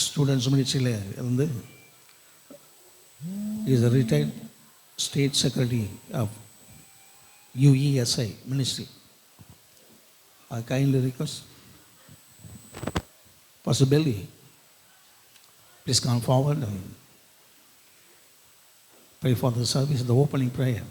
Students மினிஸ்ட்ரியில் இருந்து is a retired state secretary of UESI ministry. I kindly request Pastor Belly, please come forward and pray for the service, the opening prayer.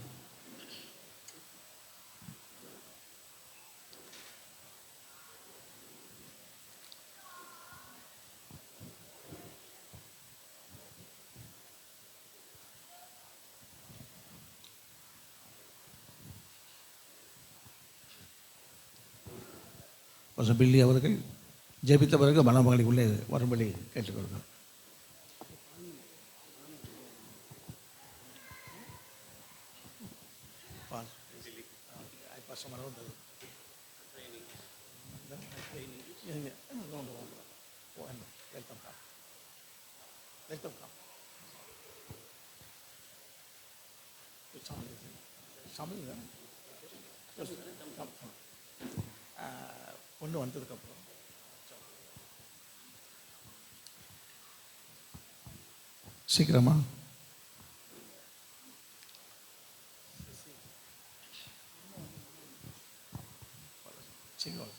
Pastor Belly அவர்கள் ஜெபித்த பிறகு மணமகளை உள்ளே வரும்படி கேட்டுக்கொள்கிறோம். கொண்டு வந்ததுக்கப்புறம் சீக்கிரமா சீக்கிரம்.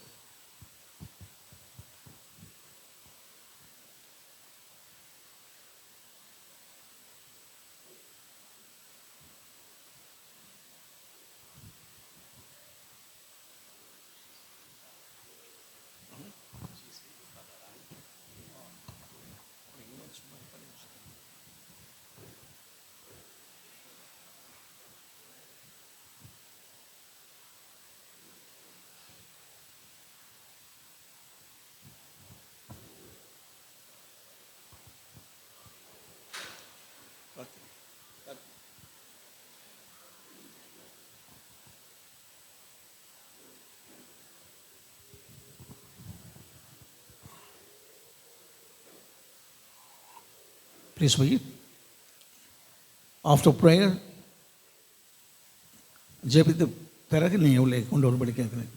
Please wait. After prayer, ஜெபித்த பிறகு நீங்கள் உள்ளே கொண்டு வரும்படி கேட்குறேன்.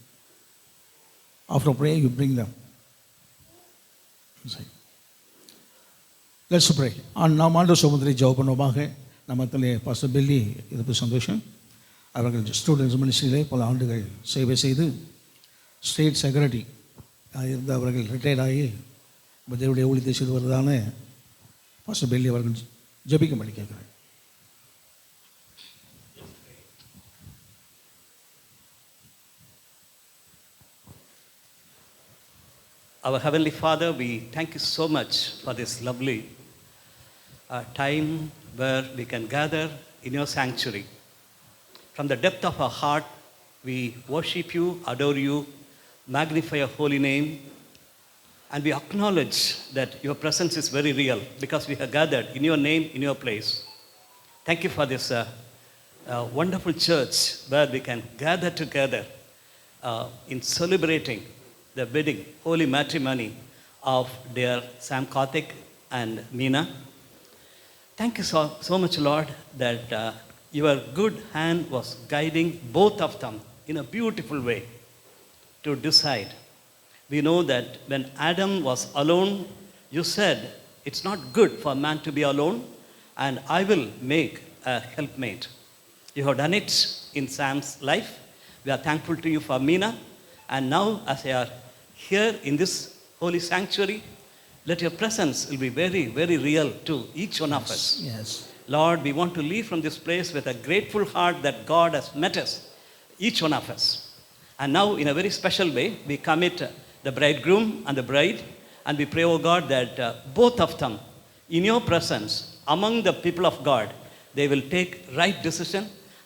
After prayer, you bring them. Let's pray. நாம் ஆண்டு சமுதிரை ஜெபம் பண்ணுவோமாக. நமத்திலே பாஸ்டர் பெல்லி இருப்பு சந்தோஷம். அவர்கள் ஸ்டூடெண்ட்ஸ் மினிஸ்ட்ரியிலே பல ஆண்டுகள் சேவை செய்து ஸ்டேட் செக்ரட்டரி இருந்து அவர்கள் ரிட்டையர்ட் ஆகி தேவனுடைய ஊழியத்தை செய்து வருவதான பாஸ்டர் பெல்லி அவர்கள் ஜெபிக்கும்படி கேட்குறேன். Our Heavenly Father, we thank you so much for this lovely time where we can gather in your sanctuary. From the depth of our heart, we worship you, adore you, magnify your holy name, and we acknowledge that your presence is very real because we have gathered in your name, in your place. Thank you for this wonderful church where we can gather together in celebrating the wedding, holy matrimony of dear Sam Karthik and Meena. Thank you so much, Lord, that your good hand was guiding both of them in a beautiful way to decide. We know that when Adam was alone, you said, it's not good for man to be alone, and I will make a helpmate. You have done it in Sam's life. We are thankful to you for Meena. And now, as they are here in this holy sanctuary, let your presence will be very, very real to each one of us. Yes. Lord, we want to leave from this place with a grateful heart that God has met us, each one of us. And now, in a very special way, we commit the bridegroom and the bride, and we pray, oh God, that both of them, in your presence, among the people of God, they will take right decision,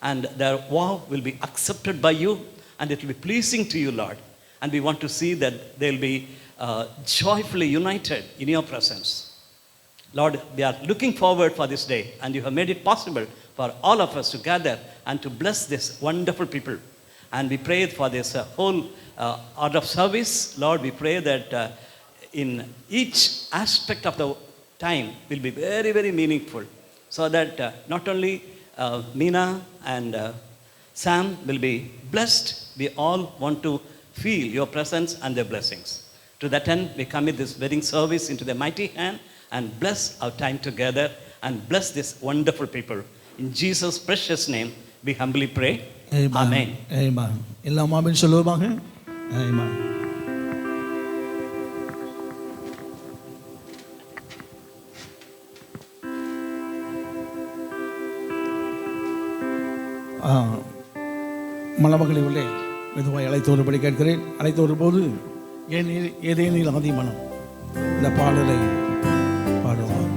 and their vow will be accepted by you, and it will be pleasing to you, Lord. And we want to see that they will be joyfully united in your presence. Lord, we are looking forward for this day, and you have made it possible for all of us to gather and to bless this wonderful people. And we pray for this whole order of service. Lord, we pray that in each aspect of the time will be very, very meaningful, so that not only Meena and Sam will be blessed, we all want to feel your presence and their blessings. To that end, we commit this wedding service into the mighty hand and bless our time together and bless these wonderful people. In Jesus' precious name, we humbly pray. Amen. Amen. எல்லாம் ஆமென் சொல்லுவோமாக. Amen. மணமகளை உள்ளே மெதுவாய் அழைத்து வரும்படி கேட்கிறேன். அழைத்து வரும்போது ஏதேனில் ஆதி மனம் இந்த பாடலை பாடுவார்.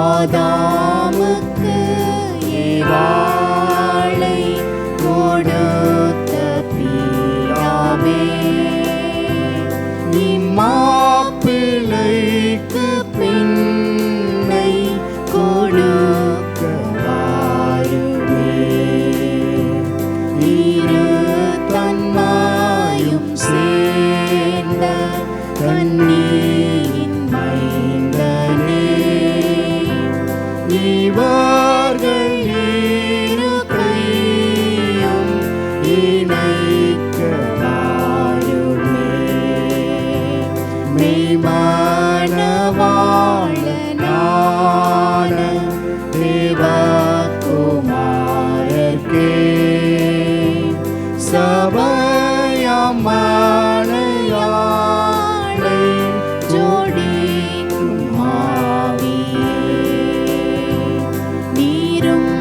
ஆதாமுக்கு ஏவாளை கொடுத்த பிதாவே, இம்மாப்பிள்ளைக்கு பெண்ணை கொடுக்க வாருமே. இரு தன்மாயும் சேர்ந்த கன்னியின் மைந்தனே, இவர்கள் இருக்கையும் இணைக்க வாருமே. மெய்மணவாளனான தேவகுமாரர்க்கே சபையமனையாளை ஜோடிக்கும் ஆவியே, நீரும்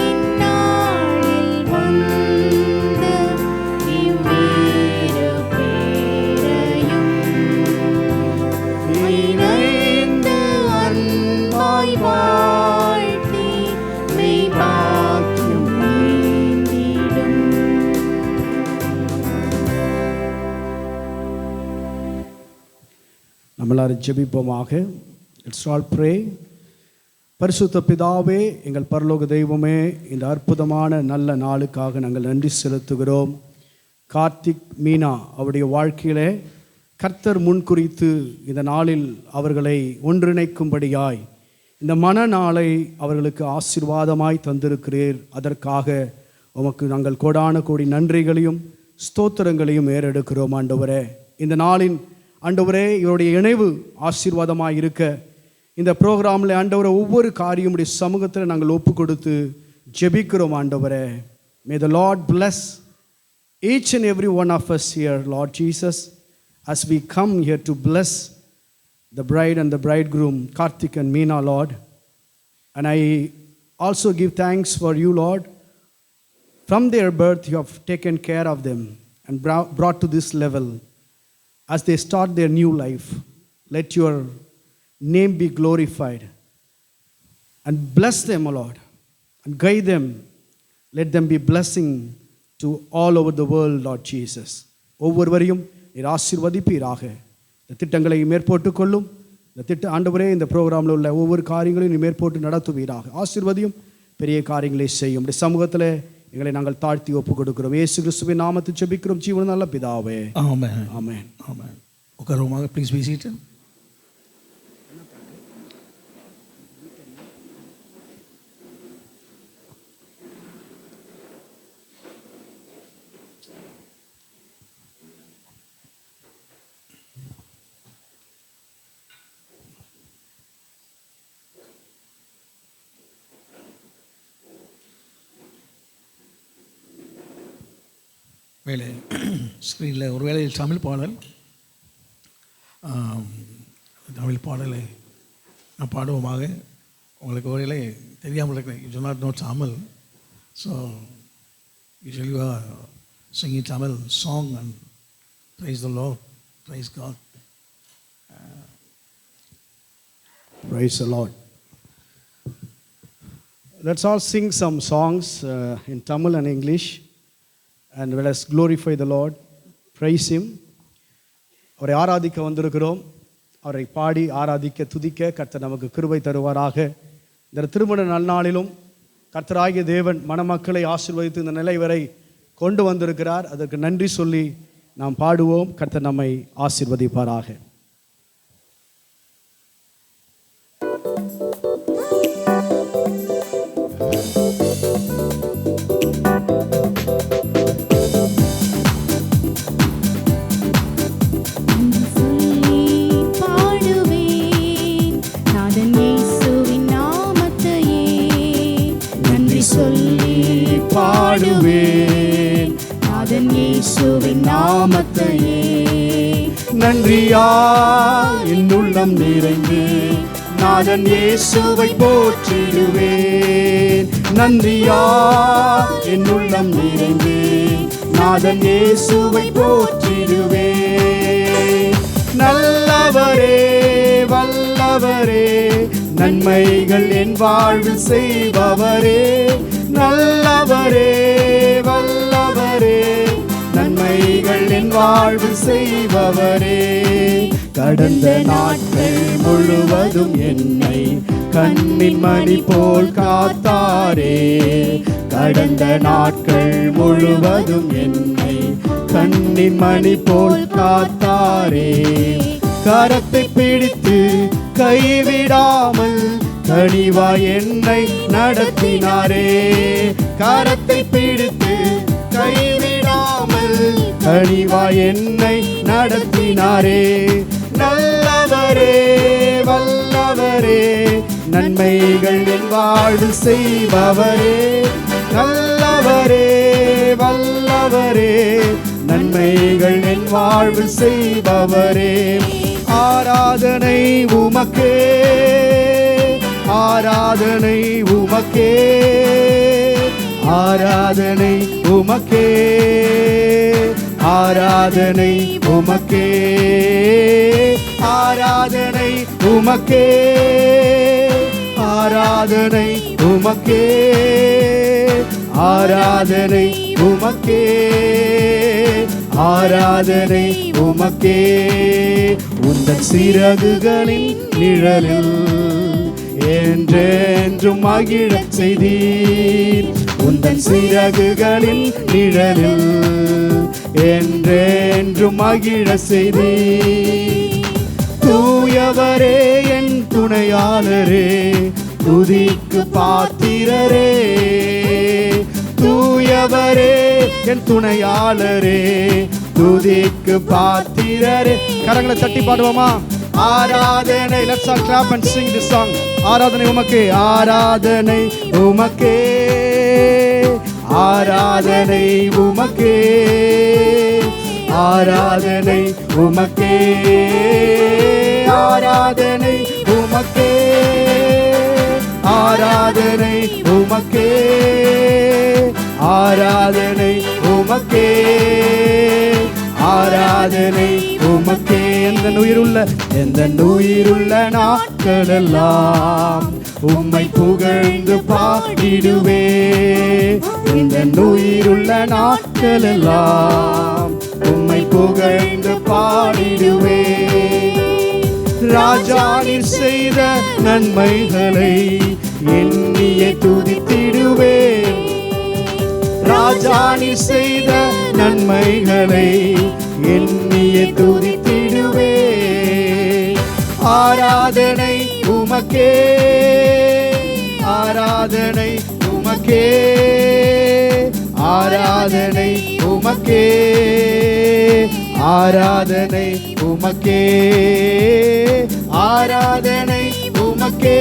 இந்நாளில் வந்து இவ்விரு பேரையும் இணைந்து அன்பாய் வாழ்த்தி மெய்பாக்கியம் நீந்திடும். நம்மளாரும் ஜெபிப்போமாக. It's all pray. பரிசுத்த பிதாவே, எங்கள் பரலோக தெய்வமே, இந்த அற்புதமான நல்ல நாளுக்காக நாங்கள் நன்றி செலுத்துகிறோம். கார்த்திக், மீனா அவருடைய வாழ்க்கையிலே கர்த்தர் முன்குறித்து இந்த நாளில் அவர்களை ஒன்றிணைக்கும்படியாய் இந்த மனநாளை அவர்களுக்கு ஆசீர்வாதமாய் தந்திருக்கிறீர். அதற்காக உமக்கு நாங்கள் கோடான கோடி நன்றிகளையும் ஸ்தோத்திரங்களையும் ஏறெடுக்கிறோம் ஆண்டவரே. இந்த நாளின் ஆண்டவரே, இவருடைய இணைவு ஆசீர்வாதமாக இருக்க இந்த ப்ரோக்ராமில் ஆண்டவரை ஒவ்வொரு காரியமுடைய சமூகத்தில் நாங்கள் ஒப்பு கொடுத்து ஜெபிக்கிறோம் ஆண்டவரே. மே த Lord bless each and every one of us here, Lord Jesus, as we come here to bless the bride and the bridegroom, Karthik and Meena, Lord. And I also give thanks for you, Lord. From their birth, you have taken care of them and brought to this level. As they start their new life, let your name be glorified. And bless them, O Lord, and guide them. Let them be blessing to all over the world, Lord Jesus. ஒவ்வொருவரையும் நீர் ஆசீர்வதிப்பீராக. இந்த திட்டங்களை மேற்போட்டுக் கொள்ளும். இந்த ஆண்டவரே, இந்த ப்ரோக்ராமில் உள்ள ஒவ்வொரு காரியங்களையும் நீ மேற்போட்டு நடத்துவீராக. ஆசீர்வதியும், பெரிய காரியங்களை செய்யும். இந்த சமூகத்தில் எங்களை நாங்கள் தாழ்த்தி ஒப்பு கொடுக்கிறோம். இயேசு கிறிஸ்துவின் நாமத்தில் ஜெபிக்கிறோம் ஜீவன நல்ல பிதாவே. ஆமென். ஆமென். ஆமென். உட்காருவோமாக. Please be seated. வேலை ஸ்க்ரீனில் ஒரு வேளையில் தமிழ் பாடலை நான் பாடுவோமாக. உங்களுக்கு ஒரு வேளை தெரியாமல் இருக்கிறேன். You do not know Tamil. So usually you are singing Tamil song and praise the Lord, praise God. Praise the Lord. Let's all sing some songs in Tamil and English, and let us glorify the Lord, praise Him. அவரை ஆராதிக்க வந்திருக்கிறோம். அவரை பாடி ஆராதிக்க துதிக்க கர்த்தர் நமக்கு கிருபை தருவாராக. இந்த திருமண நல்நாளிலும் கர்த்தராகிய தேவன் மணமக்களை ஆசீர்வதித்து இந்த நிலை வரை கொண்டு வந்திருக்கிறார். அதற்கு நன்றி சொல்லி நாம் பாடுவோம். கர்த்தர் நம்மை ஆசீர்வதிப்பாராக. பாடுவேன் நாதன் இயேசுவின் நாமத்தையே. நன்றியா என் உள்ளம் நிறைந்து நாதன் இயேசுவை போற்றிடுவேன். நன்றியா என் உள்ளம் நிறைந்து நாதன் இயேசுவை போற்றிடுவேன். நல்லவரே வல்லவரே நன்மைகள் என் வாழ்வில் செய்பவரே. நல்லவரே வல்லவரே நன்மைகள் என் வாழ்வில் செய்பவரே. கடந்த நாட்கள் முழுவதும் என்னை கண்ணின் மணி போல் காத்தாரே. கடந்த நாட்கள் முழுவதும் என்னை கண்ணின் மணி போல் காத்தாரே. கரத்தை பிடித்து கைவிடாமல் கனிவாய் என்னை நடத்தினாரே. கரத்தை பிடித்து கைவிடாமல் கனிவாய் என்னை நடத்தினாரே. நல்லவரே வல்லவரே நன்மைகள் என் வாழ்வில் செய்பவரே. நல்லவரே வல்லவரே நன்மைகள் என் வாழ்வில் செய்பவரே. ஆராதனை உமக்கே, ஆராதனை உமக்கே, ஆராதனை உமக்கே, ஆராதனை உமக்கே, ஆராதனை உமக்கே, ஆராதனை உமக்கே, ஆராதனை உமக்கே, ஆராதனை உமக்கே. உந்தன் சிறகுகளின் நிழலில் என்றென்றும் மகிழ செய்தீர். உந்தன் சிறகுகளின் நிழலில் என்றென்றும் மகிழ செய்தீர். தூயவரே என் துணையாளரே துதிக்கு பாத்திரரே. தூயவரே என் துணையாளரே துதிக்கு பாத்திரரே. கரங்களை தட்டி பாடுவோமா? ஆராதனை. Let's all clap and sing this song. ஆராதனை உமக்கே, ஆராதனை உமக்கே, ஆராதனை உமக்கே, ஆராதனை உமக்கே, ஆராதனை உமக்கே, ஆராதனை உமக்கே, ஆராதனை உமக்கே, ஆராதனை உமக்கே. எந்த உயிருள்ள நாட்களெல்லாம் உம்மை புகழ்ந்து பாடிடுவே. எந்த உயிருள்ள நாட்களெல்லாம் உம்மை புகழ்ந்து பாடிடுவே. ராஜா நீர் செய்த நன்மைகளை எண்ணியே துதித்திடுவே. ராஜா நீர் செய்த நன்மைகளை எண்ணியே துதித்திடுவே. ஆராதனை உமக்கே, ஆராதனை உமக்கே, ஆராதனை உமக்கே, ஆராதனை உமக்கே, ஆராதனை உமக்கே,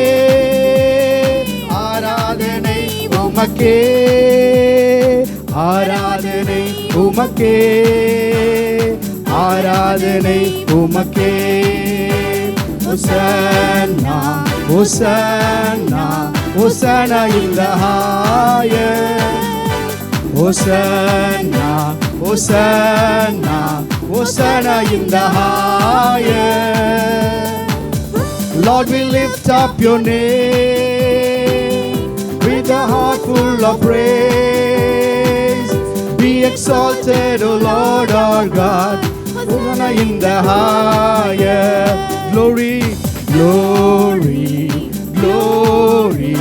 ஆராதனை உமக்கே, ஆராதனை உமக்கே, ஆராதனை உமக்கே. Hosanna, Hosanna, Hosanna in the highest. Hosanna, Hosanna, Hosanna in the highest. Lord, we lift up your name with a heart full of praise. Be exalted, O Lord our God, Hosanna in the higher. Glory, glory, glory,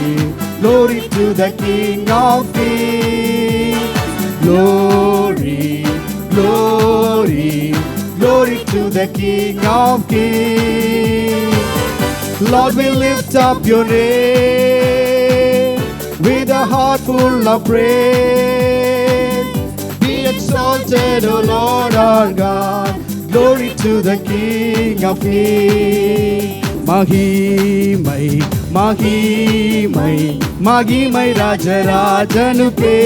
glory to the King of Kings. Glory, glory, glory to the King of Kings. Lord, we lift up your name with a heart full of praise. Be exalted, O Lord our God. Glory to the King of Kings. மகிமை மகிமை மகிமை ராஜராஜனுக்கே.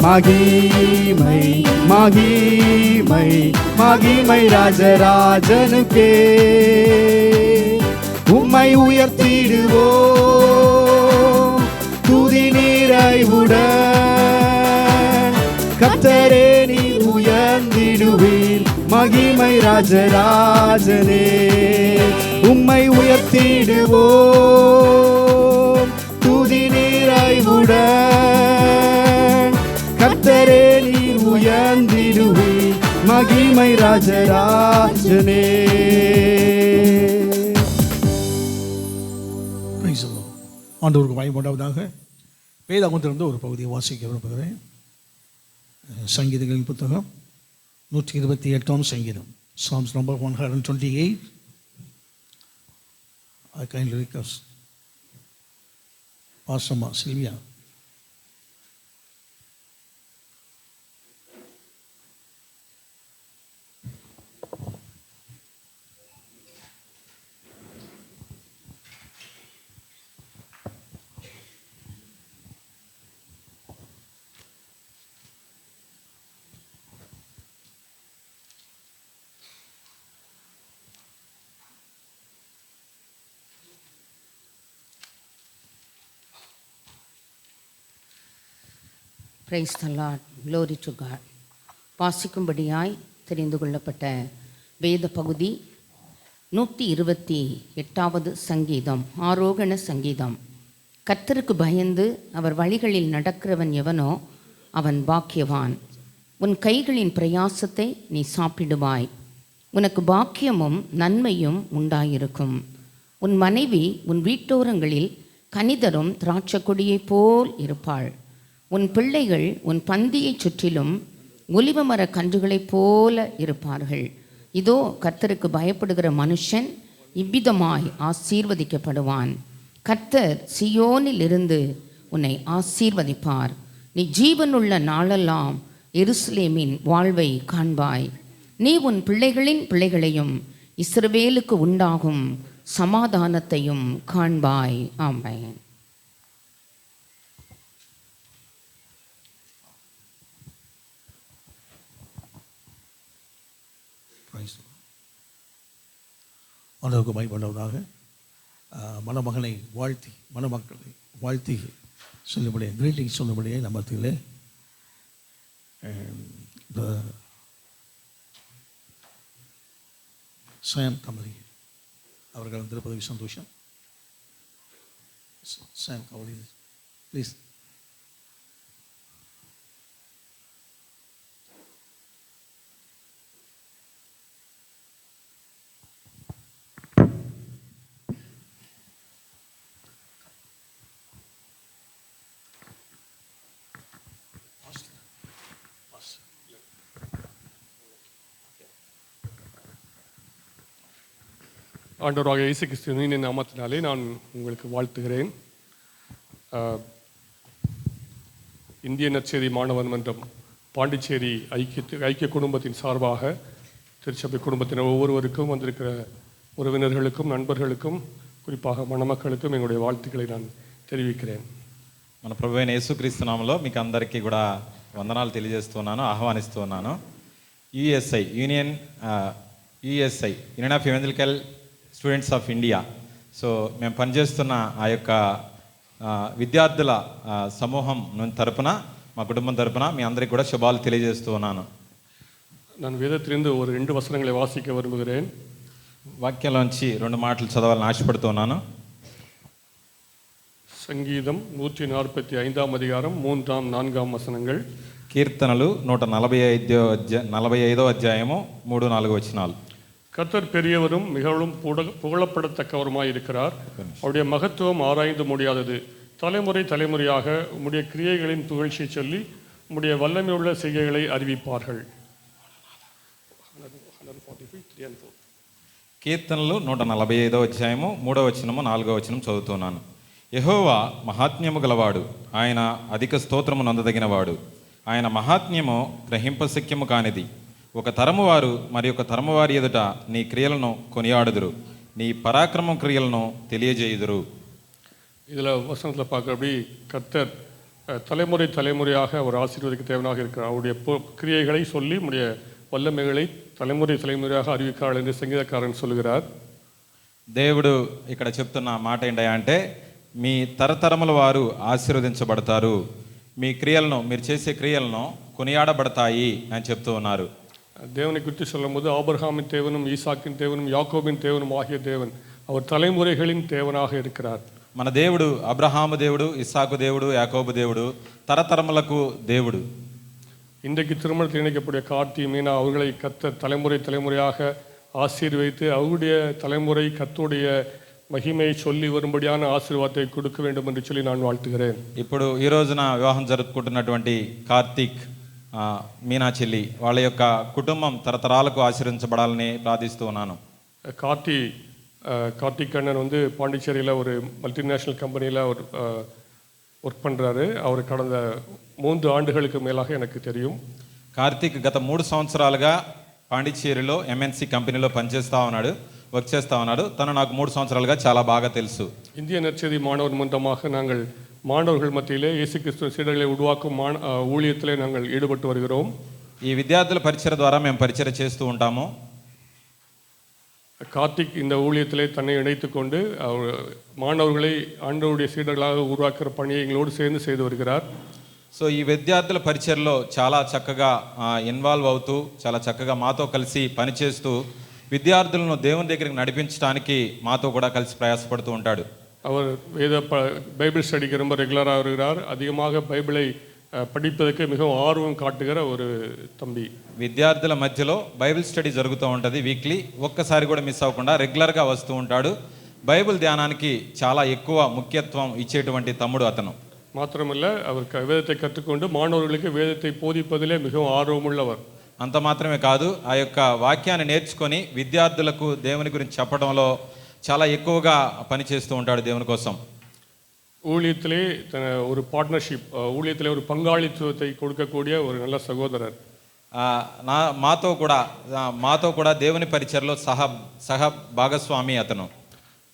மகிமை மகிமை மகிமை ராஜராஜனுக்கே. உம்மை உயர்த்திடுவோம் துதி நிறைவுடன். கர்த்தரே நீர் உயர்ந்திடுவீர் மகிமை ராஜராஜனே. உம்மை உயர்த்திடுவோம் துதி நிறைவுடன். கர்த்தரே நீர் உயர்ந்திடுவீர் மகிமை ராஜராஜனே. Praise the Lord. ஆண்டவருக்கு பயன்படாவதாக வேதாகமத்திலிருந்து ஒரு பகுதியை வாசிக்க விரும்புகிறேன். சங்கீதங்களின் புத்தகம் 128ஆம் சங்கீதம், Psalms number 128. I kindly request Pastor Sylvia. Praise the Lord. Glory to God. வாசிக்கும்படியாய் தெரிந்து கொள்ளப்பட்ட வேத பகுதி 128வது சங்கீதம், ஆரோகண சங்கீதம். கர்த்தருக்கு பயந்து அவர் வழிகளில் நடக்கிறவன் எவனோ அவன் பாக்கியவான். உன் கைகளின் பிரயாசத்தை நீ சாப்பிடுவாய். உனக்கு பாக்கியமும் நன்மையும் உண்டாயிருக்கும். உன் மனைவி உன் வீட்டோரங்களில் கனிதரும் திராட்சை கொடியைப் போல் இருப்பாள். உன் பிள்ளைகள் உன் பந்தியைச் சுற்றிலும் ஒலிவமர கன்றுகளைப் போல இருப்பார்கள். இதோ கர்த்தருக்கு பயப்படுகிற மனுஷன் இவ்விதமாய் ஆசீர்வதிக்கப்படுவான். கர்த்தர் சியோனில் இருந்து உன்னை ஆசீர்வதிப்பார். நீ ஜீவனுள்ள நாளெல்லாம் எருசலேமின் வாழ்வை காண்பாய். நீ உன் பிள்ளைகளின் பிள்ளைகளையும் இஸ்ரவேலுக்கு உண்டாகும் சமாதானத்தையும் காண்பாய். ஆமென். ஆண்டவருக்கு பயன்படுவதாக மணமகனை வாழ்த்தி மணமக்களை வாழ்த்தி சொல்லும்படியே கிரீட்டிங் சொல்லும்படியே நம்மத்திலே சாம் கமலி அவர்கள் வந்திருப்பது சந்தோஷம். சாம் கமலி ப்ளீஸ். ஆண்டவராக இயேசு கிறிஸ்துவின் நாமத்தினாலே நான் உங்களுக்கு வாழ்த்துகிறேன். இந்திய நற்செய்தி மாணவர் மன்றம் பாண்டிச்சேரி ஐக்கிய குடும்பத்தின் சார்பாக திருச்சபை குடும்பத்தினர் ஒவ்வொருவருக்கும் வந்திருக்கிற உறவினர்களுக்கும் நண்பர்களுக்கும் குறிப்பாக மணமக்களுக்கும் எங்களுடைய வாழ்த்துக்களை நான் తెలియజేக்கிறேன். మన ప్రభువైన యేసుక్రీస్తు నామములో మీకు అందరికీ కూడా వందనాలు తెలియజేస్తున్నాను, ఆహ్వానిస్తున్నాను. Union of Evangelical Students of India. So మేము పనిచేస్తున్న ఆ యొక్క విద్యార్థుల సమూహం తరపున మా కుటుంబం తరపున మీ అందరికీ కూడా శుభాలు తెలియజేస్తూ ఉన్నాను. நான் வேதத்திலிருந்து ஒரு 2 வசனங்களை வாசிக்க விரும்புகிறேன். వాక్యంలోంచి 2 మాటలు చదవాలని ఆశపడుతున్నాను. சங்கீதம் 145 அதிகாரம் 3, 4 வசனங்கள். కీర్తనలు 145వ అధ్యాయము 3, 4 వచనాలు. கர்த்தர் பெரியவரும் மிகவும் புகழப்படத்தக்கவருமாய் இருக்கிறார். அவருடைய மகத்துவம் ஆராய்ந்து முடியாதது. தலைமுறை தலைமுறையாக உம்முடைய கிரியைகளின் புகழ்ச்சியை சொல்லி உம்முடைய வல்லமையுள்ள செய்கைகளை அறிவிப்பார்கள். కీర్తనలు 145వ అధ్యాయము 3వ వచనము 4వ వచనం చదువుతున్నాను. యెహోవా మహాత్మ్యము గలవాడు, ఆయన అధిక స్తోత్రము నందదగినవాడు. ఆయన మహాత్మ్యము గ్రహింపశక్యము కానిది. ఒక తరము వారు మరి ఒక తరము వారి ఎదుట నీ క్రియలను కొనియాడుదురు, నీ పరాక్రమం క్రియలను తెలియజేయుదురు. இதில் வசனத்தில் பார்க்குறபடி கர்த்தர் தலைமுறை தலைமுறையாக அவர் ஆசீர்வதிக்க தேவனாக இருக்கிறார். அவருடைய கிரியைகளை சொல்லி உடைய வல்லமைகளை தலைமுறை தலைமுறையாக அறிவிக்கிறார் என்று சங்கீதக்காரன் சொல்கிறார். దేవుడు ఇక్కడ చెప్తున్న మాట ఏంటంటే, మీ తరతరముల వారు ఆశీర్వదించబడతారు, మీ క్రియలను, మీరు చేసే క్రియలను కొనియాడబడతాయి అని చెప్తూ ఉన్నారు. தேவனை குறித்து சொல்லும் போது ஆபிரகாமின் தேவனும் ஈசாக்கின் தேவனும் யாக்கோபின் தேவனும் ஆகிய தேவன் அவர் தலைமுறைகளின் தேவனாக இருக்கிறார். మన దేవుడు అబ్రహాము దేవుడు, ఇస్సాకు దేవుడు, యాకోబు దేవుడు, తరతరములకు దేవుడు. இன்றைக்கு திருமணத்தில் இணைக்கக்கூடிய கார்த்தி, மீனா அவர்களை கர்த்தர் தலைமுறை தலைமுறையாக ஆசீர்வதித்து அவருடைய தலைமுறை கர்த்தருடைய மகிமையை சொல்லி வரும்படியான ஆசீர்வாதத்தை கொடுக்க வேண்டும் என்று சொல்லி நான் வாழ்த்துகிறேன். ఇప్పుడు ఈ రోజున వివాహం జరుపుకుంటున్నటువంటి కార్తీక్, మీనా చెల్లి, వాళ్ళ యొక్క కుటుంబం తరతరాలకు ఆశీర్వించబడాలని ప్రార్థిస్తూ ఉన్నాను. கார்த்திக் அண்ணன் வந்து பாண்டிச்சேரியில் ஒரு மல்டிநேஷ்னல் கம்பெனியில் ஒரு ஒர்க் பண்ணுறாரு. அவர் கடந்த 3 ஆண்டுகளுக்கு மேலாக எனக்கு தெரியும். కార్తీక్ గత 3 సంవత్సరాలుగా పాండిచ్చేరిలో ఎంఎన్సి కంపెనీలో వర్క్ చేస్తూ ఉన్నాడు. తను నాకు 3 సంవత్సరాలుగా చాలా బాగా తెలుసు. இந்திய நற்செய்தி மாணவர் மன்றமாக நாங்கள் மாணவர்கள் மத்தியிலே இயேசு கிறிஸ்துவ சீடர்களை உருவாக்கும் ஊழியத்திலே நாங்கள் ஈடுபட்டு வருகிறோம். ఈ విద్యార్థుల పరిచయ ద్వారా మేము పరిచయం చేస్తూ ఉంటాము. கார்த்திக் இந்த ஊழியத்திலே தன்னை இணைத்து கொண்டு மாணவர்களை ஆண்டவருடைய சீடர்களாக உருவாக்குற பணியை எங்களோடு சேர்ந்து செய்து வருகிறார். సో ఈ విద్యార్థుల పరిచయలో చాలా చక్కగా ఇన్వాల్వ్ అవుతూ, చాలా చక్కగా మాతో కలిసి పనిచేస్తూ విద్యార్థులను దేవుని దగ్గరికి నడిపించడానికి మాతో కూడా కలిసి ప్రయాసపడుతూ ఉంటాడు. அவர் பைபிள் ஸ்டடிக்கு ரொம்ப ரெகுலராக வருகிறார். அதிகமாக பைபிளை படிப்பதற்கு மிகவும் ஆர்வம் காட்டுகிற ஒரு தம்பி. విద్యార్థుల మధ్యలో బైబిల్ స్టడీ జరుగుతూ ఉంటుంది వీక్లీ. ఒక్కసారి కూడా మిస్ అవ్వకుండా రెగ్యులర్గా వస్తూ ఉంటాడు. బైబిల్ ధ్యానానికి చాలా ఎక్కువ ముఖ్యత్వం ఇచ్చేటువంటి తమ్ముడు అతను. మాత్రమల్ల அவர் వేదத்தை కற்றுకొండు మానవులకు వేదத்தை போதிப்பதிலே மிகவும் ஆர்வமுள்ளவர். అంత మాత్రమే కాదు, ఆ యొక్క వాక్యాన్ని నేర్చుకొని విద్యార్థులకు దేవుని గురించి చెప్పడంలో చాలా ఎక్కువగా పనిచేస్తూ ఉంటాడు దేవుని కోసం. ஊழியத்திலே ஒரு பார்ட்னர்ஷிப், ஊழியத்திலே ஒரு பங்காளித்துவத்தை கொடுக்கக்கூடிய ஒரு நல்ல சகோதரர். మాతో కూడా దేవుని పరిచయలో సహ భాగస్వామి అతను.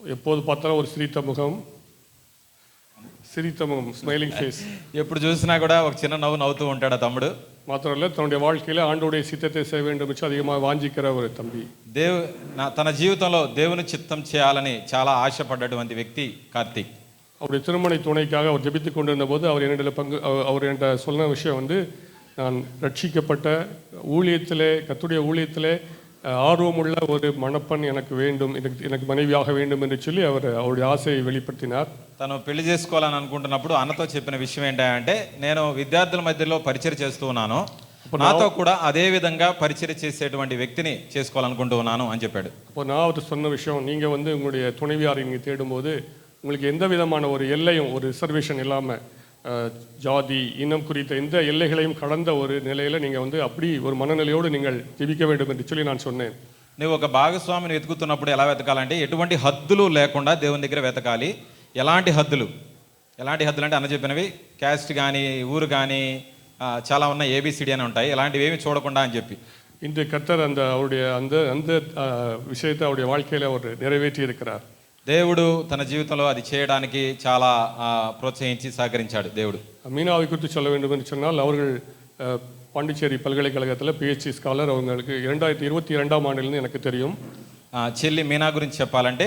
எப்போது பார்த்தாலும் ஒரு சிரித்த முகம், ஸ்மைலிங் ஃபேஸ். ఎప్పుడు చూసినా కూడా ఒక చిన్న నవ్వుతూ ఉంటాడు తమ్ముడు. மாத்திரமல்ல தன்னுடைய வாழ்க்கையில ஆண்டவருடைய சித்தத்தை செய்ய வேண்டும் என்று அதிகமாக வாஞ்சிக்கிற ஒரு தம்பி. తన జీవితంలో దేవుని చిత్తం చేయాలని చాలా ఆశపడ్డటువంటి వ్యక్తి కార్తీక్. அவருடைய திருமண துணைக்காக அவர் ஜெபித்து கொண்டிருந்த போது அவர் என்கிட்ட சொன்ன விஷயம் வந்து, நான் ரட்சிக்கப்பட்ட ஊழியத்திலே, கர்த்தருடைய ஊழியத்திலே ஆர்வமுள்ள ஒரு மணப்பெண் எனக்கு வேண்டும், எனக்கு மனைவியாக வேண்டும் என்று சொல்லி அவருடைய ஆசையை வெளிப்படுத்தினார். తను పెళ్లి చేసుకోవాలని అనుకుంటున్నప్పుడు అన్నతో చెప్పిన విషయం ఏంటంటే, నేను విద్యార్థుల మధ్యలో పరిచయం చేస్తూ ఉన్నాను, నాతో కూడా అదే విధంగా పరిచయం చేసేటువంటి వ్యక్తిని చేసుకోవాలనుకుంటూ ఉన్నాను అని చెప్పాడు. அப்போ நான் அவர் சொன்ன விஷயம், நீங்கள் வந்து உங்களுடைய துணைவியாரை நீங்கள் தேடும்போது உங்களுக்கு எந்த விதமான ஒரு எல்லையும், ஒரு ரிசர்வேஷன் இல்லாமல், ஜாதி இனம் குறித்த எந்த எல்லைகளையும் கடந்த ஒரு நிலையில் நீங்கள் வந்து அப்படி ஒரு மனநிலையோடு நீங்கள் ஜெபிக்க வேண்டும் என்று சொல்லி நான் சொன்னேன். నువ్వు ఒక భాగస్వామిని వెతుకుతున్నప్పుడు ఎలా వెతకాలంటే, ఎటువంటి హద్దులు లేకుండా దేవుని దగ్గర వెతకాలి. ఎలాంటి హద్దులు అంటే అన్న చెప్పినవి క్యాస్ట్ కానీ, ఊరు కానీ చాలా ఉన్నాయి, ఏబిసిడి అని ఉంటాయి, ఇలాంటివి ఏమి చూడకుండా అని చెప్పి. இன்று கர்த்தர் அவருடைய அந்த விஷயத்தை அவருடைய வாழ்க்கையில் அவர் நிறைவேற்றி இருக்கிறார். దేవుడు తన జీవితంలో అది చేయడానికి చాలా ప్రోత్సహించి సహకరించాడు దేవుడు. மீனாவை குறித்து சொல்ல வேண்டும் என்று சொன்னால், அவர்கள் பாண்டிச்சேரி பல்கலைக்கழகத்தில் பிஹெச்டி ஸ்காலர். அவங்களுக்கு 2022ஆம் ஆண்டிலிருந்து எனக்கு தெரியும். చెల్లి మీనా గురించి చెప్పాలంటే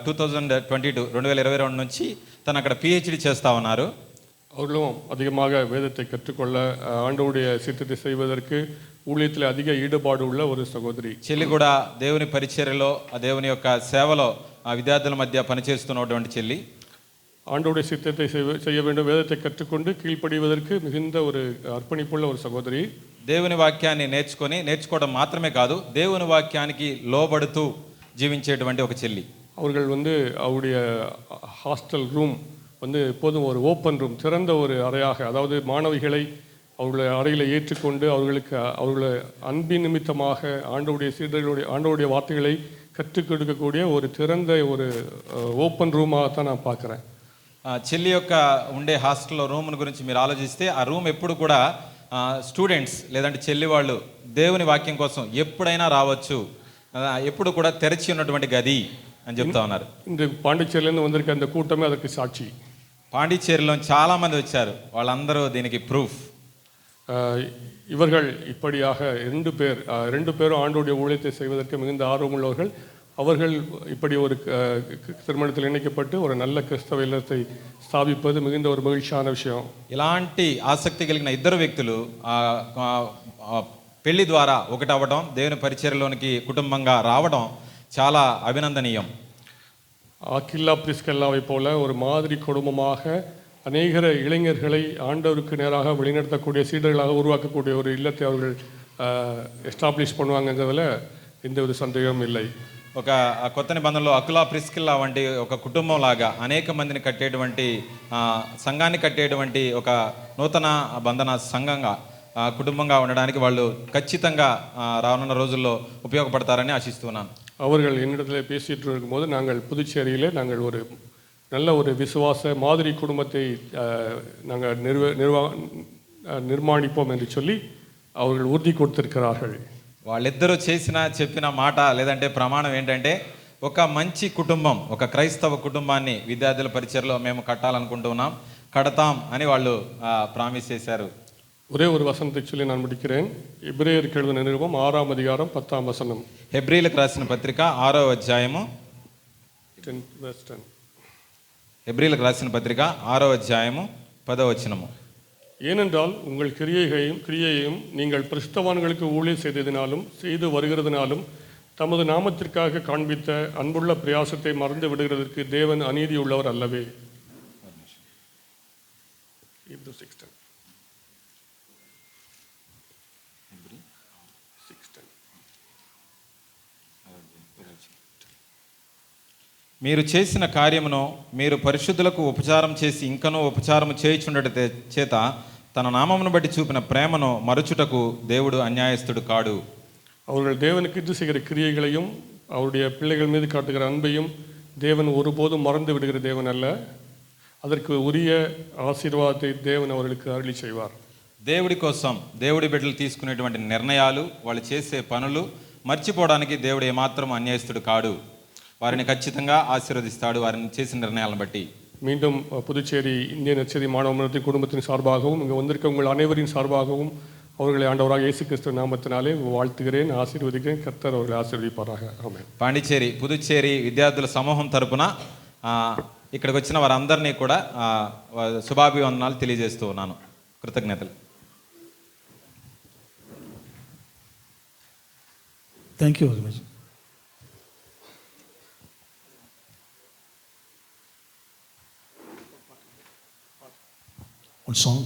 2022 నుంచి తను అక్కడ పిహెచ్డి చేస్తూ ఉన్నారు. அவர்களும் அதிகமாக வேதத்தை கற்றுக்கொள்ள, ஆண்டவருடைய சித்தத்தை செய்வதற்கு ஊழியத்தில் அதிக ஈடுபாடு உள்ள ஒரு சகோதரி. చెల్లి కూడా దేవుని పరిచర్యలో ఆ దేవుని యొక్క సేవలో ఆ విద్యార్థుల మధ్య పనిచేస్తున్నటువంటి చెల్లి. ஆண்டவருடைய சித்தத்தை செய்ய வேண்டும், வேதத்தை கற்றுக்கொண்டு கீழ்ப்படிவதற்கு மிகுந்த ஒரு அர்ப்பணிப்புள்ள ஒரு சகோதரி. దేవుని వాక్యాన్ని నేర్చుకోవడం మాత్రమే కాదు, దేవుని వాక్యానికి లోబడుతూ జీవించేటువంటి ఒక చెల్లి. அவர்கள் அவருடைய ஹாஸ்டல் ரூம் எப்போதும் ஒரு ஓப்பன் ரூம், திறந்த ஒரு அறையாக, அதாவது மாணவிகளை அவருடைய அறையில் ஏற்றுக்கொண்டு அவர்களை அன்பின் நிமித்தமாக ஆண்டவருடைய வார்த்தைகளை கற்றுக் கொடுக்கக்கூடிய ஒரு திறந்த ஒரு ஓப்பன் ரூமாகத்தான் நான் பார்க்குறேன். చెల్లి యొక్క ఉండే హాస్టల్లో రూమ్ గురించి మీరు ఆలోచిస్తే ఆ రూమ్ ఎప్పుడు కూడా స్టూడెంట్స్ లేదంటే చెల్లి వాళ్ళు దేవుని వాక్యం కోసం ఎప్పుడైనా రావచ్చు, ఎప్పుడు కూడా తెరిచి ఉన్నటువంటి గది అని చెప్తా ఉన్నారు. இந்த பாண்டிச்சேரியிலேருந்து வந்திருக்க அந்த கூட்டமே அதற்கு சாட்சி. పాండిచ్చేరిలో చాలా మంది వచ్చారు, వాళ్ళందరూ దీనికి ప్రూఫ్. இவர்கள் இப்படியாக ரெண்டு பேரும் ஆண்டோடைய ஊழியத்தை செய்வதற்கு மிகுந்த ஆர்வமுள்ளவர்கள். அவர்கள் இப்படி ஒரு திருமணத்தில் இணைக்கப்பட்டு ஒரு நல்ல கிறிஸ்தவ இல்லத்தை ஸ்தாபிப்பது மிகுந்த ஒரு மகிழ்ச்சியான விஷயம். ఇలాంటి ఆసక్తి కలిగిన ఇద్దరు వ్యక్తులు పెళ్లి ద్వారా ఒకటి అవ్వడం, దేవుని పరిచర్యలోనికి కుటుంబంగా రావడం చాలా అభినందనీయం. ஆக்கில்லா பிரிஸ்கெல்லாவை போல ஒரு மாதிரி குடும்பமாக அநேக இளைஞர்களை ஆண்டவருக்கு நேராக வழிநடத்தக்கூடிய சீடர்களாக உருவாக்கக்கூடிய ஒரு இல்லத்தை அவர்கள் எஸ்டாப்ளிஷ் பண்ணுவாங்கங்கிறதுல எந்த ஒரு சந்தேகமும் இல்லை. ఒక కొత్త నిబంధనలో అకులా ప్రిస్కిల్లా వంటి ఒక కుటుంబం లాగా అనేక మందిని కట్టేటువంటి సంఘాన్ని కట్టేటువంటి ఒక నూతన బంధన సంఘంగా కుటుంబంగా ఉండడానికి వాళ్ళు ఖచ్చితంగా రానున్న రోజుల్లో ఉపయోగపడతారని ఆశిస్తున్నాను. அவர்கள் என்னிடத்தில் பேசிட்டு இருக்கும்போது நாங்கள் புதுச்சேரியிலே நாங்கள் ஒரு நல்ல ஒரு விசுவாச மாதிரி குடும்பத்தை நாங்கள் நிர்மாணிப்போம் என்று சொல்லி அவர்கள் உறுதி கொடுத்திருக்கிறார்கள். వాళ్ళిద్దరూ చెప్పిన మాట లేదంటే ప్రమాణం ఏంటంటే ఒక మంచి కుటుంబం, ఒక క్రైస్తవ కుటుంబాన్ని విద్యార్థుల పరిచర్లో మేము కట్టాలనుకుంటున్నాం, కడతాం అని వాళ్ళు ప్రామిస్ చేశారు. ஒரே ஒரு வசனத்தை சொல்லி நான் முடிக்கிறேன். எபிரேயருக்கு எழுதின நிருபம் 6ஆம் அதிகாரம் 10ஆம் வசனம். హెబ్రీలకు రాసిన పత్రిక 6వ అధ్యాయము 10. హెబ్రీలకు రాసిన పత్రిక 6వ అధ్యాయము 10వ వచనము. ஏனென்றால் உங்கள் கிரியையையும் நீங்கள் பரிசுத்தவான்களுக்கு ஊழியம் செய்து வருகிறதுனாலும் தமது நாமத்திற்காக காண்பித்த அன்புள்ள பிரயாசத்தை மறந்து விடுகிறதற்கு தேவன் அநீதி உள்ளவர் அல்லவே. మీరు చేసిన కార్యమును మీరు పరిశుద్ధులకు ఉపచారం చేసి ఇంకనూ ఉపచారము చేయుచుండట చేత తన నామమును బట్టి చూపిన ప్రేమను మరుచుటకు దేవుడు అన్యాయస్తుడు కాడు. அவர்கள் தேவனுக்கு செய்கிற கிரியைகளையும் அவருடைய பிள்ளைகள் மீது காட்டுகிற அன்பையும் தேவன் ஒருபோதும் மறந்து விடுகிற தேவன் அல்ல. அதற்கு உரிய ஆசீர்வாதத்தை தேவன் அவர்களுக்கு அருளி செய்வார். దేవుడి కోసం దేవుడి బిడ్డలు తీసుకునేటువంటి నిర్ణయాలు, వాళ్ళు చేసే పనులు మర్చిపోవడానికి దేవుడు ఏమాత్రం అన్యాయస్తుడు కాడు. వారిని ఖచ్చితంగా ఆశీర్వదిస్తాడు వారిని చేసిన నిర్ణయాలను బట్టి. மீண்டும் புதுச்சேரி இந்திய நற்செய்தி மாணவ மன்றத்தின் குடும்பத்தின் சார்பாகவும் இங்கே வந்திருக்க உங்கள் அனைவரின் சார்பாகவும் அவர்களை ஆண்டவராக இயேசு கிறிஸ்து நாமத்தினாலே வாழ்த்துகிறேன், ஆசீர்வதிக்கிறேன். கர்த்தர் அவர்களை ஆசீர்வதிப்பாராக. ஆமென். పాండిచ్చేరి పుదుచ్చేరి విద్యార్థుల సమూహం తరపున ఇక్కడికి వచ్చిన వారందరినీ కూడా శుభాభివందనాలు తెలియజేస్తూ ఉన్నాను. కృతజ్ఞతలు. Thank you very much. One song.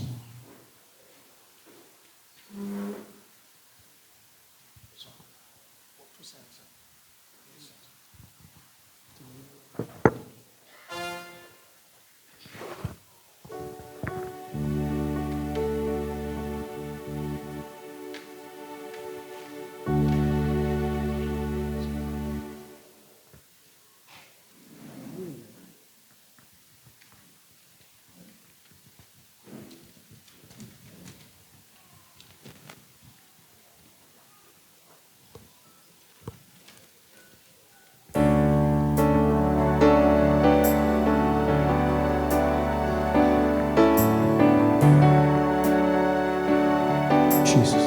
Jesus.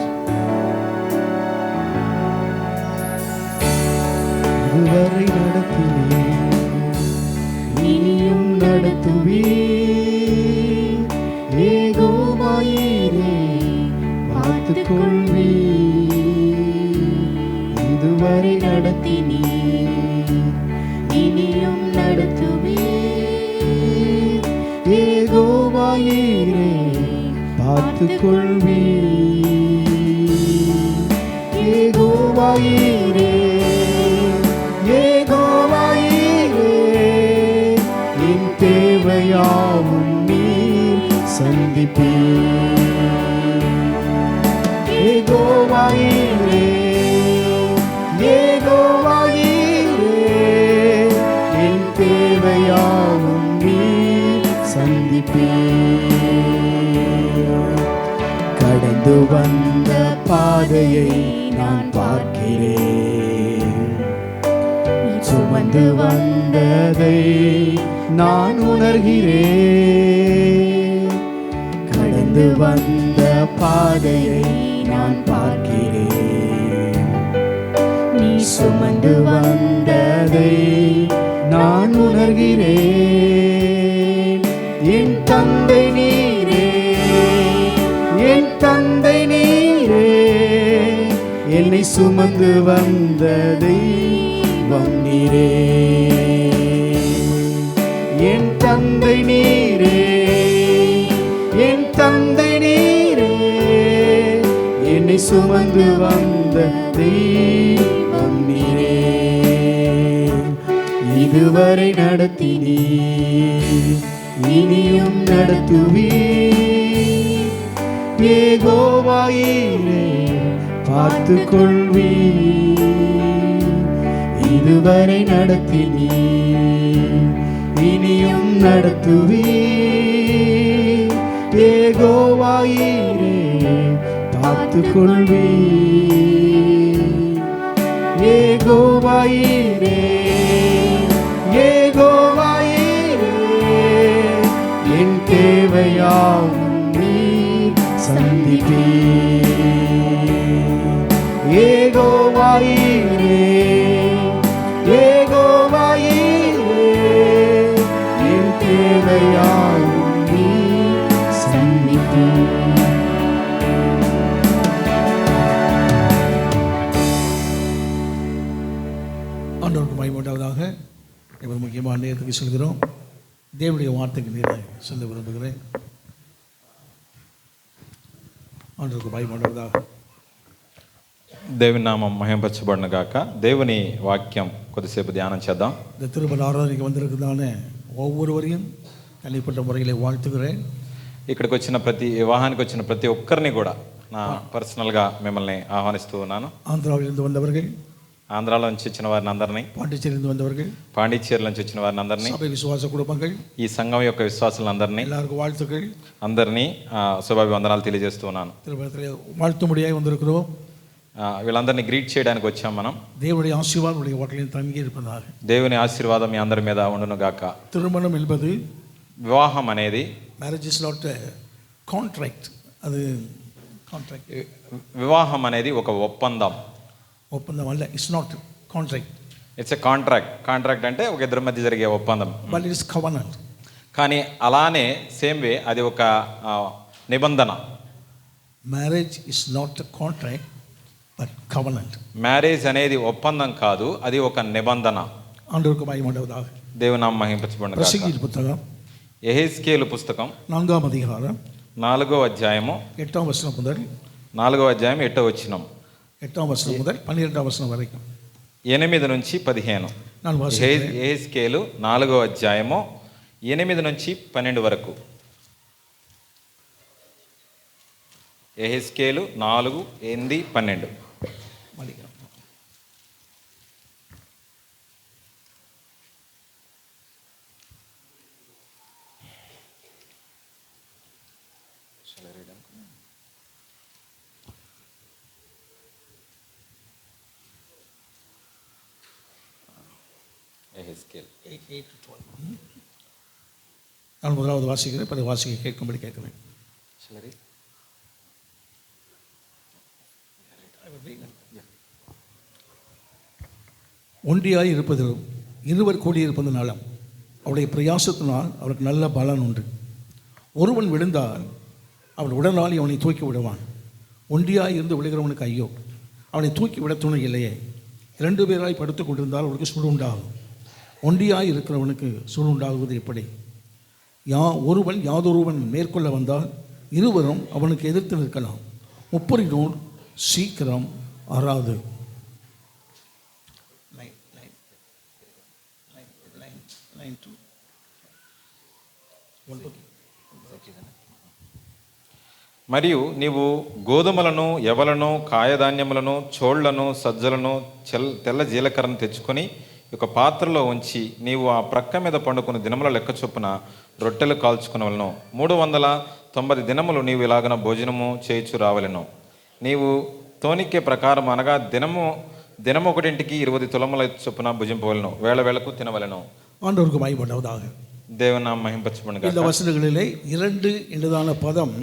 இதுவரை நடத்தினே இனியும் நடத்துவே ஏகோவாயிரே பார்த்துக் கொள்வே. நடத்தினீர், இனியும் நடத்துவீர். யெகோவாயீரே பார்த்துக் கொள்வீர். யெகோவாயீரே, யெகோவாயீரே, என் தேவையாவும் நீர் சந்திப்பீர். யெகோவாயீரே, யெகோவாயீரே, என் தேவையாவும் நீர் சந்திப்பீர். கடந்து வந்த பாதையை நான் பார்க்கிறேன், சுமந்து வந்ததை நான் உணர்கிறேன். கடந்து வந்த பாதையை நான் பார்க்கிறேன், நீ சுமந்து வந்ததை நான் உணர்கிறேன். என் தந்தை நீரே, என் தந்தை நீரே, என்னை சுமந்து வந்த தெய்வம் நீரே. என் தந்தை நீரே, என் தந்தை நீரே, என்னை சுமந்து வந்த தெய்வம் நீரே. இதுவரை நடத்தினீர், இனியும் நடத்துவீர். யெகோவாயீரே பார்த்துக் கொள்வீர். இதுவரை நடத்தினீர், இனியும் நடத்துவீர். யெகோவாயீரே பார்த்துக் கொள்வீர். யெகோவாயீரே, யெகோவாயீரே, என் தேவையாவும் நீர் சந்திப்பீர். யெகோவாயீரே, யெகோவாயீரே, என் தேவையாவும் நீர் சந்திப்பீர். ஆண்டவருக்கு மகிமை உண்டாவதாக. இவர் முக்கியமான நேரத்துக்கு செல்கிறோம். தேவனுடைய வார்த்தைக்கு நேராக செல்ல விரும்புகிறேன். ఆంధ్రకు భయపడదాకా. దేవుని నామం మహింపరచబడును గాక. దేవుని వాక్యం కొద్దిసేపు ధ్యానం చేద్దాం. இந்த திருப்பதி ஆராதனைக்கு வந்திருக்கிறதான ஒவ்வொருவரையும் தனிப்பட்ட முறையில் வாழ்த்துகிறேன். ఇక్కడికి వచ్చిన వివాహానికి వచ్చిన ప్రతి ఒక్కరిని కూడా నా పర్సనల్గా మిమ్మల్ని ఆహ్వానిస్తూ ఉన్నాను. ஆந்திராவிலிருந்து வந்தவர்கள், ఆంధ్రాలో నుంచి వచ్చిన వారిని అందరినీ, பாண்டிச்சேரியிலிருந்து வந்தவர்கள், పాండిచ్చేరి నుంచి వచ్చిన వారిని అందరినీ, சபை விசுவாச குடும்பங்கள், ఈ సంఘం యొక్క విశ్వాసులందరినీ, எல்லாருக்கும் வாழ்த்துக்கள், అందరినీ శుభాభివందనాలు తెలియజేస్తూ ఉన్నాను. திருப்பதியில் வாழ்த்தும்படியாக வந்திருக்கிறோம். వీళ్ళందరినీ గ్రీట్ చేయడానికి వచ్చాం మనం. தேவனுடைய ஆசீர்வாதம் உடைய வாட்டில் தங்கி இருப்பதாக. దేవుని ఆశీర్వాదం మీ అందరి మీద ఉండును గాక. திருமணம் என்பது, వివాహం అనేది, மேரேஜ் இஸ் நாட் கான்ட்ராக்ட், அது கான்ட்ராக்ட், వివాహం అనేది ఒక ఒప్పందం, ఒప్పందం అల్ల. It's not contract, it's a contract. Contract అంటే ఒక ఇద్దరి మధ్య జరిగే ఒప్పందం. But it's covenant. కానీ అలానే సేమ్ వే అది ఒక నిబంధన. Marriage is not contract but covenant. Marriage అనేది ఒప్పందం కాదు, అది ఒక నిబంధన. ஆண்டவருக்கு மகிமை உண்டாவதாக. దేవుని నామం మహింపరచబడును గాక. பிரசங்கி புத்தகம் యెహెజ్కేలు పుస్తకం 4వ அதிகாரம் 4వ అధ్యాయము 8వ వచనం முதல் 4వ అధ్యాయం 8వ వచనం, 8వ వచనం முதல் 12వ వచనం వరకు 8 నుంచి 15. நான் வாசிக்கிறேன். యెహెజ్కేలు 4వ అధ్యాయము 8 నుంచి 12 వరకు. యెహెజ్కేలు 4, 8, 12. நான் முதலாவது வாசிக்கிறேன், பிறகு வாசிக்க கேட்கும்படி கேட்கிறேன். ஒன்றியாய் இருப்பதிலும் இருவர் கூடியிருப்பதனாலும் அவருடைய பிரயாசத்தினால் அவருக்கு நல்ல பலன் உண்டு. ஒருவன் விழுந்தால் அவன் உடனாளி அவனை தூக்கி விடுவான். ஒன்றியாய் இருந்து விழுகிறவனுக்கு ஐயோ, அவனை தூக்கி விட துணை இல்லையே. 2 பேராய் படுத்துக் கொண்டிருந்தால் அவனுக்கு சூடு உண்டாகும். ஒண்டியாய் இருக்கிறவனுக்கு சூடு உண்டாகுவது எப்படி? ஒருவன் யாதொருவன் மேற்கொள்ள வந்தால் இருவரும் அவனுக்கு எதிர்த்து நிற்கலாம். முப்பரி நூல் சீக்கிரம் அறாது. మరియు నీవు గోధుమలను ఎవలను కాయధాన్యములను చోళ్లను సజ్జలను తెల్ల జీలకర్రను తెచ్చుకొని ఒక పాత్రలో ఉంచి నీవు ఆ ప్రక్క మీద పండుకుని దినముల లెక్క చొప్పున రొట్టెలు కాల్చుకునవలను. 390 దినములు నీవు ఇలాగన భోజనము చేయించు రావలెను. నీవు తోనికే ప్రకారం అనగా దినము ఒకటింటికి 20 తులముల చొప్పున భుజింపవలను. వేళ వేళకు తినవలెను. ஆண்டவருக்கு மகிமையுண்டாவதாக. దేవుని నామం మహింపరచబడును. இந்த வசனங்களிலே 2 என்றதான பதம்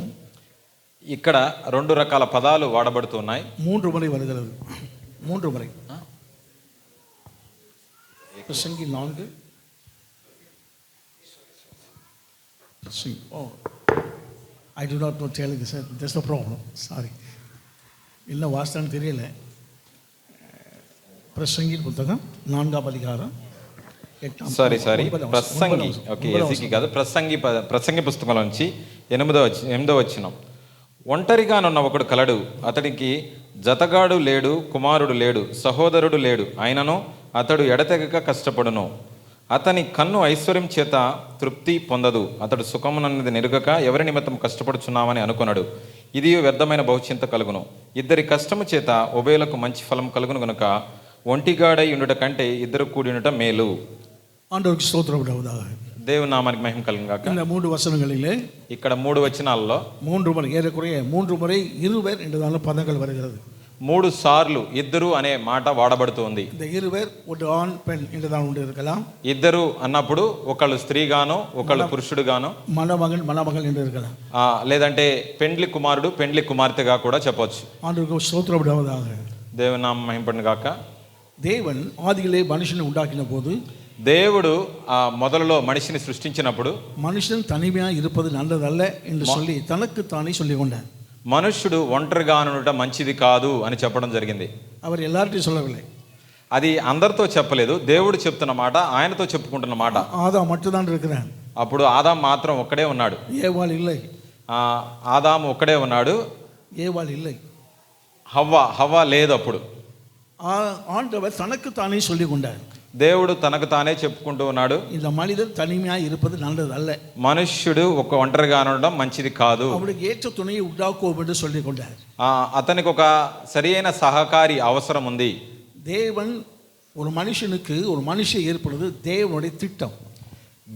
ఇక్కడ 2 రకాల పదాలు వాడబడుతూ ఉన్నాయి. 3 முறை வருகிறது. 3 முறை. பிரசங்கி 4. Oh, I do not know telling this. That's the problem. Sorry. இல்லை வாஸ்தான்னு தெரியல. பிரசங்கி புத்தகம் 4ஆம் அதிகாரம் 8ஆம். సారీ ప్రసంగి. ఓకే, ఎజికి కాదు, ప్రసంగి పుస్తకంలో నుంచి 8వ వచనం. ఒంటరిగానున్న ఒకడు కలడు, అతడికి జతగాడు లేడు, కుమారుడు లేడు, సహోదరుడు లేడు, అయినను అతడు ఎడతెగక కష్టపడును. అతని కన్ను ఐశ్వర్యం చేత తృప్తి పొందదు. అతడు సుఖమునన్నది నెరుగక ఎవరి నిమిత్తం కష్టపడుచున్నామని అనుకొనడు. ఇది వ్యర్థమైన బహుచింత కలుగును. ఇద్దరి కష్టము చేత ఉభయులకు మంచి ఫలం కలుగును గనుక ఒంటిగాడై ఉండుట కంటే ఇద్దరు కూడి ఉండుట మేలు. ஆண்டவருக்கு ஸ்தோத்திரம் உண்டாவதாக. దేవుని నామానికి మహిమ కలుగును గాక. இந்த 3 வசனங்களிலே ఇక్కడ 3 వచనాల్లో 3 முறை ஏறக்குறைய 3 முறை இருவர் என்றதான பதங்கள் வருகிறது. 3 సార్లు ఇద్దరు అనే మాట వాడబడుతూ ఉంది. இந்த இருவர் ஒரு ஆண் பெண் என்றுதான் உண்டு இருக்கலாம். ఇద్దరు అన్నప్పుడు ఒకళ్ళు స్త్రీగాను ఒకళ్ళు పురుషుడుగాను, மணமகன் மணமகள் என்று இருக்கலாம். లేదంటే పెండ్లి కుమారుడు పెండ్లి కుమార్తెగా కూడా చెప్పొచ్చు. ஆண்டவருக்கு ஸ்தோத்திரம் உண்டாவதாக. దేవుని నామం మహిమపడును గాక. தேவன் ஆதியிலே மனுஷனை உண்டாக்கின போது, దేవుడు మొదలులో మనిషిని సృష్టించినప్పుడు மனுஷன் தனிமையா இருப்பது நல்லதல்ல என்று சொல்லி தனக்கு தானே சொல்லிக் கொண்டார். మనుష్యుడు ఒంటరిగా ఉండట మంచిది కాదు అని చెప్పడం జరిగింది. அவர் எல்லார்ட்டையும் சொல்லவில்லை. అది అందరితో చెప్పలేదు, దేవుడు చెప్తున్న మాట, ఆయనతో చెప్పుకుంటున్న మాట. ஆதாம் மட்டும்தான் இருக்கிறான். అప్పుడు ఆదాం మాత్రం ఒక్కడే ఉన్నాడు. ஏவாள் இல்லை. ఆదాము ఒక్కడే ఉన్నాడు. ஏவாள் இல்லை. హవ్వ లేదు. అప్పుడు ஆண்டவர் தனக்கு தானே சொல்லிக் கொண்டார். దేవుడు తనకు తానే చెప్పుకుంటూ ఉన్నాడు, இந்த மனிதன் தனிமையா இருப்பது நல்லதல்ல, మనుష్యుడు ఒక ఒంటరిగా ఉండడం మంచిది కాదు, அவனுக்கு ஏற்ற துணையை உண்டாக்குவோம் என்று சொல்லிக் கொண்டார். అతనికి ఒక సరియైన సహకారి అవసరం ఉంది. தேவன் ஒரு மனுஷனுக்கு ஒரு மனுஷன் ஏற்படுவது தேவனுடைய திட்டம்.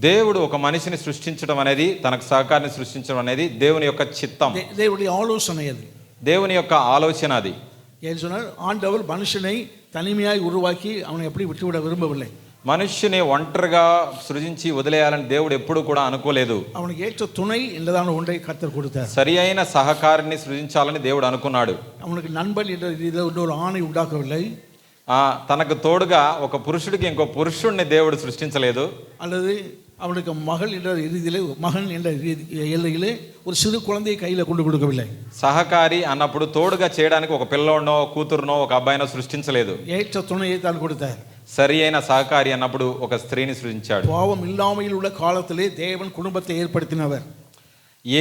దేవుడు ఒక మనిషిని సృష్టించడం అనేది, తనకు సహకారిని సృష్టించడం అనేది దేవుని యొక్క చిత్తం, தேவனுடைய ஆலோசனை அது, దేవుని యొక్క ఆలోచన అది. ஏன் சொன்னால் ஆண்டவர் மனுஷனை தனிமையாய் உருவாக்கி அவனை எப்படி விட்டுவிட விரும்பவில்லை. మనుష్యుని ఒంటరిగా సృజించి వదిలేయాలని దేవుడు ఎప్పుడు కూడా అనుకోలేదు. அவனுக்கு ஏற்ற துணை என்றதான ஒன்றை கர்த்தர் கொடுத்தார். సరి అయిన సహకారిని సృజించాలని దేవుడు అనుకున్నాడు. அவனுக்கு நண்பன் என்ற ரீதியில் இன்னொரு ஆணை உண்டாக்கவில்லை. తనకు తోడుగా ఒక పురుషుడికి ఇంకో పురుషుడిని దేవుడు సృష్టించలేదు. அல்லது அவனுக்கு மகள் என்ற ரீதியிலே மகன் என்ற எல்லையிலே ஒரு சிறு குழந்தையை கையில் கொண்டு கொடுக்கவில்லை. సహకారి అన్నప్పుడు తోడుగా చేయడానికి ఒక పిల్లోనో కూతురునో ఒక అబ్బాయినో సృష్టించలేదు. ஏற்ற துணையை தான் கொடுத்தார். సరి అయిన సహకారి అన్నప్పుడు ఒక స్త్రీని సృజించాడు. பாவம் இல்லாமையில் உள்ள காலத்திலே தேவன் குடும்பத்தை ஏற்படுத்தினவர்.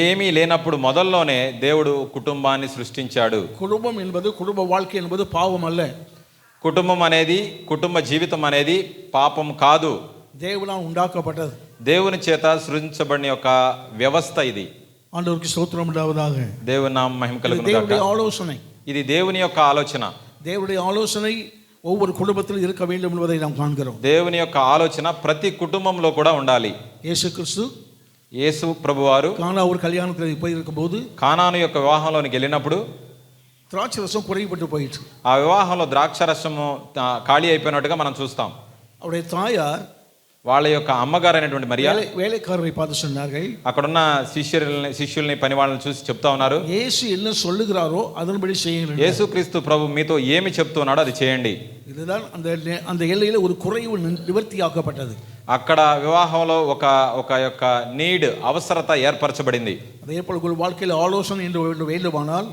ఏమీ లేనప్పుడు మొదల్లోనే దేవుడు కుటుంబాన్ని సృష్టించాడు. குடும்பம் என்பது, குடும்ப வாழ்க்கை என்பது பாவம் அல்ல. కుటుంబం అనేది, కుటుంబ జీవితం అనేది పాపం కాదు, தேவனால் உண்டாக்கப்பட்டது, దేవుని చేత సృజించబడిన ఒక వ్యవస్థ ఇది. ஆண்டவருக்கு ஸ்தோத்திரம் உண்டாவதாக. దేవుని నామం మహిమ కలుగును தேவனுடைய గాక. ஆலோசனை, ఇది దేవుని యొక్క ఆలోచన. தேவனுடைய ஆலோசனை ஒவ்வொரு குடும்பத்திலும் இருக்க வேண்டும் என்பதை நாம் காண்கிறோம். దేవుని యొక్క ఆలోచన ప్రతి కుటుంబంలో కూడా ఉండాలి. இயேசு கிறிஸ்து యేసు ప్రభువారు கானா ஒரு கல்யாணத்தில் போயிருக்கும் போது కానాను యొక్క వివాహంలోనికి వెళ్ళినప్పుడు திராட்சை ரசம் குறைபட்டு போயிடுச்சு. ఆ వివాహంలో ద్రాక్షరసము ఖాళీ అయిపోయినట్టుగా మనం చూస్తాం. அவருடைய தாயார் వాళ్ళ యొక్క అమ్మగారు అయినటువంటి మరియా வேலைக்காரரை பார்த்து சொன்னார்கள், అక్కడున్న శిష్యుల్ని పని వాళ్ళని చూసి చెప్తా ఉన్నారు, இயேசு என்ன சொல்லுகிறாரோ அதன்படி செய்யுங்கள். యేసుక్రీస్తు ప్రభు మీతో ఏమి చెప్తున్నాడో అది చేయండి. இதுதான் அந்த எல்லையில ஒரு குறைவு நிவர்த்தியாக்கப்பட்டது. అక్కడ వివాహంలో ఒక యొక్క నీడ్, అవసరత ఏర్పరచబడింది. அதே போல ஒரு வாழ்க்கையில் ஆலோசனை என்று வேண்டுமானால்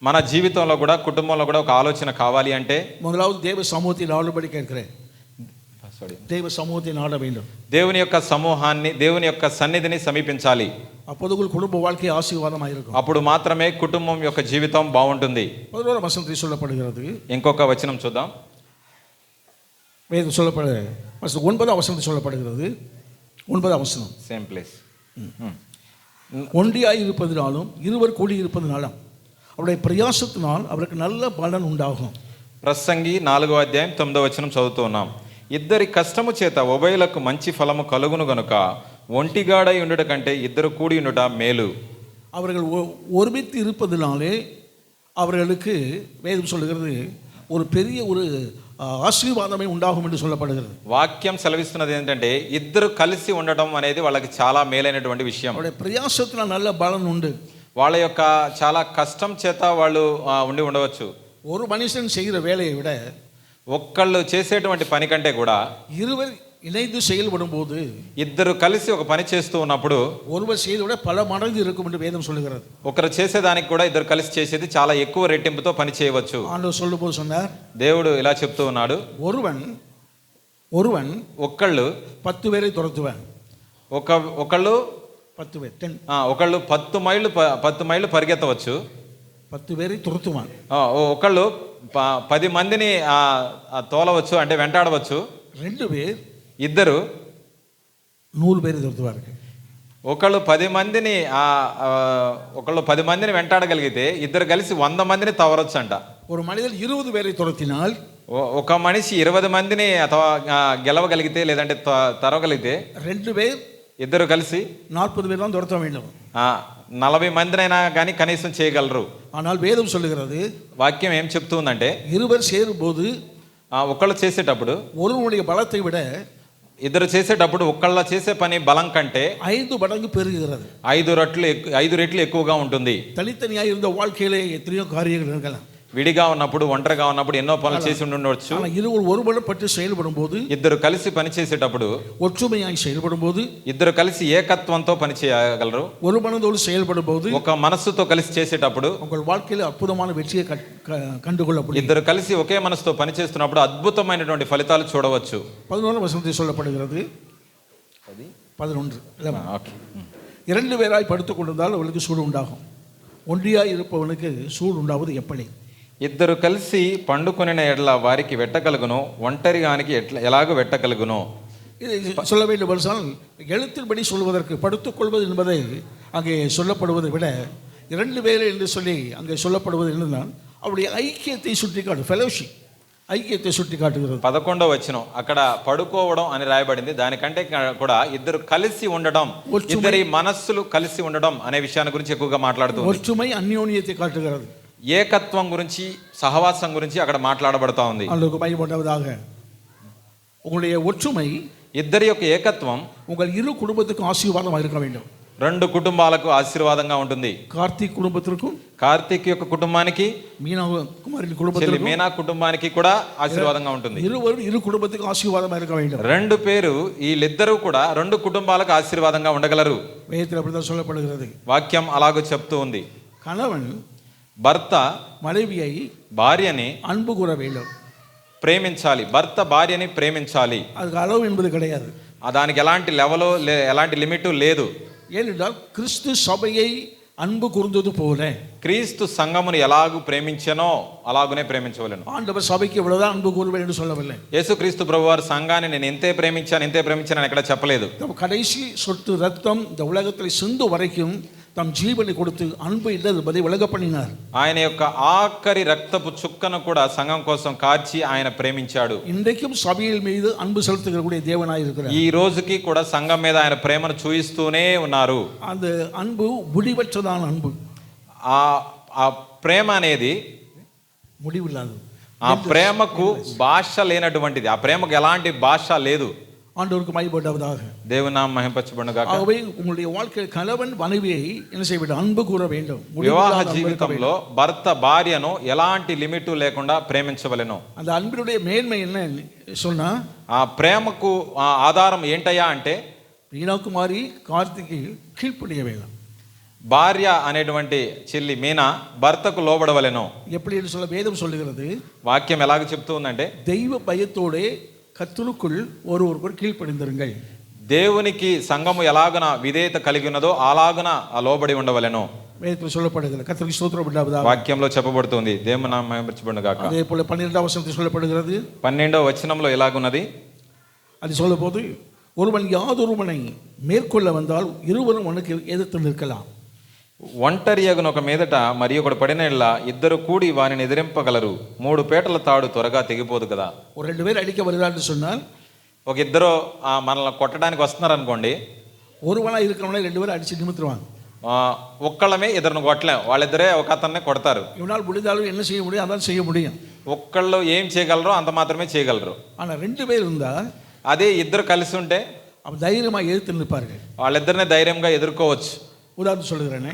మన జీవితంలో కూడా కుటుంబంలో కూడా ఒక ఆలోచన కావాలి అంటే முதலாவது தேவ சமூகத்தை நாடுபடி கேட்கிறேன். தேவ சமூகத்தை நாட வேண்டும். దేవుని యొక్క సమూహాన్ని, దేవుని యొక్క సన్నిధిని సమీపించాలి. அப்போது உங்கள் குடும்ப வாழ்க்கை ஆசீர்வாதமாக இருக்கும். అప్పుడు మాత్రమే కుటుంబం యొక్క జీవితం బాగుంటుంది. 11 வசனத்தில் சொல்லப்படுகிறது. ఇంకొక వచనం చూద్దాం. வேதம் சொல்லப்பட 9 வசனத்தில் சொல்லப்படுகிறது. 9 வசனம். Same place. ஒன்றியாய் இருப்பதினாலும் இருவர் கூடி இருப்பதினாலும் அவருடைய பிரயாசத்தினால் அவருக்கு நல்ல பலன் உண்டாகும். ప్రసంగి 4వ అధ్యాయం 9వ వచనం చదువుతూ ఉన్నాం. ఇద్దరి కష్టము చేత ఉభయులకు మంచి ఫలము కలుగును గనుక ఒంటిగాడై ఉండుట కంటే ఇద్దరు కూడి ఉండుట మేలు. அவர்கள் ஒருமித்து இருப்பதினாலே அவர்களுக்கு வேதம் சொல்லுகிறது ஒரு பெரிய ஒரு ఆశీర్వాదమే ఉండాகும் என்று சொல்லப்படுகிறது. వాక్యం సెలవిస్తున్నది ఏంటంటే ఇద్దరు కలిసి ఉండటం అనేది వాళ్ళకి చాలా మేలైనటువంటి విషయం. அவருடைய பிரயாசத்தினால் நல்ல பலன் உண்டு. వాళ్ళ యొక్క చాలా కష్టం చేత వాళ్ళు ఉండి ఉండవచ్చు. ஒரு மனுஷன் செய்கிற வேலையை விட ఒక్కళ్ళు చేసేటువంటి పని కంటే కూడా இருவர் இணைந்து செயல்படும் போது, ఇద్దరు కలిసి ఒక పని చేస్తూ ఉన్నప్పుడు ஒருவர் செய்வதை விட பல மடங்கு இருக்கும் என்று வேதம் சொல்லுகிறது. ఒకరు చేసేదానికి కూడా ఇద్దరు కలిసి చేసేది చాలా ఎక్కువ రెట్టింపుతో పని చేయవచ్చు. ஆண்டவர் சொல்லும்போது சொன்னார், దేవుడు ఇలా చెప్తూ ఉన్నాడు, ஒருவன் ఒక్కళ్ళు 10 பேரை துரத்துவான். ఒకళ్ళు 10 பேர் 10 ఒకళ్ళు 10 మైళ్ళు పరిగెత్తవచ్చు. 10 பேரை துரத்துவான். ఒకళ్ళు 10 మందిని తోలవచ్చు, అంటే వెంటాడవచ్చు. 2 பேர் ఇద్దరు 100 பேரை துரத்துவார்கள். ఒకళ్ళు 10 మందిని వెంటాడగలిగితే ఇద్దరు కలిసి 100 మందిని తవరొచ్చు అంట. ஒரு மனிதன் 20 பேரை துரத்தினால், ఒక మనిషి 20 మందిని గెలవగలిగితే లేదంటే తరవగలిగితే 2 பேர் ఇద్దరు కలిసి 40 பேர் தான் துரத்த வேண்டும். 40 మందినైనా కానీ కనీసం చేయగలరు. ஆனால் வேதம் சொல்லுகிறது, వాక్యం ఏం చెప్తుందంటే இருவர் சேரும்போது ఒకళ్ళు చేసేటప్పుడు, ஒருவனுடைய பலத்தை விட ఇద్దరు చేసేటప్పుడు ఒకళ్ళ చేసే పని బలం కంటే 5 மடங்கு பெருகுகிறது. 5 రెట్లు ఎక్కువగా ఉంటుంది. தனித்தனியாக இருந்த வாழ்க்கையிலே எத்தனையோ காரியங்கள் இருக்கலாம். విడిగా ఉన్నప్పుడు, ఒంటరిగా ఉన్నప్పుడు ఎన్నో పనులు చేసి ఉండవచ్చు. இருவர் ஒருபட்டு செயல்படும் போது, ఇద్దరు కలిసి పని చేసేటప్పుడు, ஒற்றுமையாய் செயல்படும் போது, ఇద్దరు కలిసి ఏకత్వంతో పని చేయగలరు. ஒரு மனதோடு செயல்படும் போது, ఒక మనస్సుతో కలిసి చేసేటప్పుడు உங்கள் வாழ்க்கையில் அற்புதமான வெற்றியை கண்டுகொள்ள முடியும். ఇద్దరు కలిసి ఒకే మనసుతో పని చేస్తున్నప్పుడు అద్భుతమైనటువంటి ఫలితాలు చూడవచ్చు. 11 வசனத்தில் சொல்லப்படுகிறது. 11 ఓకే. 2 பேராய் படுத்துக் கொண்டிருந்தால் அவளுக்கு சூடு உண்டாகும். ஒன்றியாய் இருப்பவனுக்கு சூடு உண்டாவது எப்படி? ఇద్దరు కలిసి పండుకొనిన ఎడల వారికి వెట్టగలుగును, ఒంటరిగానికి ఎలాగ వెట్టగలుగును? இது சொல்ல வேண்டும் என்றால், எழுத்தின்படி சொல்வதற்கு படுத்துக்கொள்வது என்பதை அங்கே சொல்லப்படுவதை விட 2 பேர் என்று சொல்லி அங்கே சொல்லப்படுவது என்னதான் அவருடைய ஐக்கியத்தை சுட்டி காட்டு, ஃபெலோஷிப், ఐక్యత సుట్టి కాட்டுகிறது. 11వ వచనం అక్కడ పడుకోవడం అని రాయబడింది. దానికంటే కూడా ఇద్దరు కలిసి ఉండడం, ఇద్దరి మనస్సులు కలిసి ఉండడం అనే విషయాన్ని గురించి ఎక్కువగా మాట్లాడుతుంది. ஒற்றுமை அந்யோன்யத்தை காட்டுகிறது. ఏకత్వం గురించి, సహవాసం గురించి అక్కడ మాట్లాడబడతా ఉంది. అందుకు பயன்பட்டதாக உங்களுடைய ஒற்றுமை, ఇద్దరి యొక్క ఏకత్వం உங்கள் இரு குடும்பத்துக்கும் ஆசீர்வாதமாக இருக்க வேண்டும். 2 కుటుంబాలకు ఆశీర్వాదంగా ఉంటుంది. కార్తీక్ కుటుంబத்திற்கும், కార్తీక్ యొక్క కుటుంబానికి, மீனா குமாரின் குடும்பத்திற்கும், మీనా కుటుంబానికి కూడా ఆశీర్వాదంగా ఉంటుంది. இருவரும் இரு குடும்பத்துக்கும் ஆசீர்வாதமாக இருக்க வேண்டும். 2 పేరు వీళ్ళిద్దరూ కూడా 2 కుటుంబాలకు ఆశీర్వాదంగా ఉండగలరు. வேதத்தில் அப்படிதான் சொல்லப்படுகிறது. వాక్యం అలాగూ చెప్తూ ఉంది. கணவன் భర్త மனைவியை భార్యని அன்பு கூற வேண்டும், ప్రేమించాలి. భర్త భార్యని ప్రేమించాలి. அதுக்கு அளவு என்பது கிடையாது. దానికి ఎలాంటి లెవెలో ఎలాంటి లిమిట్ లేదు. ஏனென்றால் கிறிஸ்து சபையை அன்பு கூர்ந்தது போல క్రీస్తు సంఘమును ఎలాగూ ప్రేమించనో అలాగునే ప్రేమించవలెను. ஆண்டவர் சபைக்கு இவ்வளவுதான் அன்பு கூறுவேன் என்று சொல்லவில்லை. యేసుక్రీస్తు ప్రభువారు సంఘాన్ని నేను ఇంతే ప్రేమించాను ఎక్కడ చెప్పలేదు. கடைசி சொட்டு ரத்தம் இந்த உலகத்தில் சிந்து வரைக்கும் தம் ஜீவனை கொடுத்து அன்பு இல்லை என்பதை விளங்க பண்ணினார். ఆయన యొక్క ఆఖరి రక్తపు చుక్కను కూడా సంఘం కోసం కార్చి ఆయన ప్రేమించాడు. இன்றைக்கும் சபையில் மீது அன்பு செலுத்துகிறக்கூடிய தேவனாய் இருக்கிறார். ఈ రోజుకి కూడా సంఘం మీద ఆయన ప్రేమను చూయిస్తూనే ఉన్నారు. அந்த அன்பு முடிவற்றதான அன்பு. ఆ ప్రేమ అనేది முடிவில்லாது. ఆ ప్రేమకు భాష లేనటువంటిది. ఆ ప్రేమకు ఎలాంటి భాష లేదు. ஆண்டவருக்கு மகிமைப்பட்டதாக. దేవుని నామం మహింపరచబడుగాక. ஆகவே உங்களுடைய வாழ்க்கையில் கணவன் மனைவியை என்ன செய்ய வேண்டும்? அன்பு கூற வேண்டும். వివాహ జీవితంలో భర్త భార్యను ఎలాంటి లిమిట్ లేకుండా ప్రేమించవలెను. அந்த அன்பினுடைய மேன்மை என்ன சொன்னா, ఆ ప్రేమకు ఆధారం ఏంటయ్యా అంటే மீனாகுமாரி கார்த்திக்கு கீழ்ப்படிய வேண்டும். భార్య అనేటువంటి చెల్లి మీనా భర్తకు లోబడవలెను. எப்படி என்று சொல்ல வேதம் சொல்லுகிறது, వాక్యం ఎలాగ చెప్తూ ఉందంటే, தெய்வ பயத்தோடே கர்த்தருக்குள் ஒருவருக்கொரு கீழ்ப்படிந்திருங்கள். దేవునికి సంఘము ఎలాగున విధేయత కలిగి ఉన్నదో అలాగున ఆ లోబడి ఉండవలెను. வேதத்தில் சொல்லப்படுகிறது. கர்த்தருக்கு ஸ்தோத்திரம் உண்டாவதாக. వాక్యంలో చెప్పబడుతుంది, దేవుని నామం మహిమపరచబడును గాక. அதே போல 12వ வசனத்தில் சொல்லப்படுகிறது, 12వ వచనంలో ఎలాగున్నది, அது சொல்லும்போது ஒருவன் யாதொருவனை மேற்கொள்ள வந்தால் இருவரும் உனக்கு எதிர்த்து நிற்கலாம். ఒంటరి యగున ఒక మీదట మరి ఒకడు పడిన ఎడల ఇద్దరు కూడి వానిని ఎదిరింపగలరు. 3 పేటల తాడు త్వరగా తెగిపోదు కదా. ஒரு 2 பேர் அடிக்க வருகிறான்னு சொன்னால், ఒక ఇద్దరు మనల్ని కొట్టడానికి వస్తున్నారు అనుకోండి, ஒருவனா இருக்கிறவனை 2 பேரும் அடிச்சு நிமித்துருவாங்க. ఒక్కళ్ళమే ఇద్దరిని కొట్టలేం, వాళ్ళిద్దరే ఒక అతన్నే కొడతారు. இவனால் முடிந்தாலும் என்ன செய்ய முடியும், அதான் செய்ய முடியும். ఒక్కళ్ళు ఏం చేయగలరో అంత మాత్రమే చేయగలరు. ஆனால் 2 பேர் இருந்தால் అదే ఇద్దరు కలిసి ఉంటే அவன் தைரியமாக எதிர்த்து நிற்பார்கள். వాళ్ళిద్దరిని ధైర్యంగా ఎదుర్కోవచ్చు. உதாரணம் சொல்லுகிறேனே,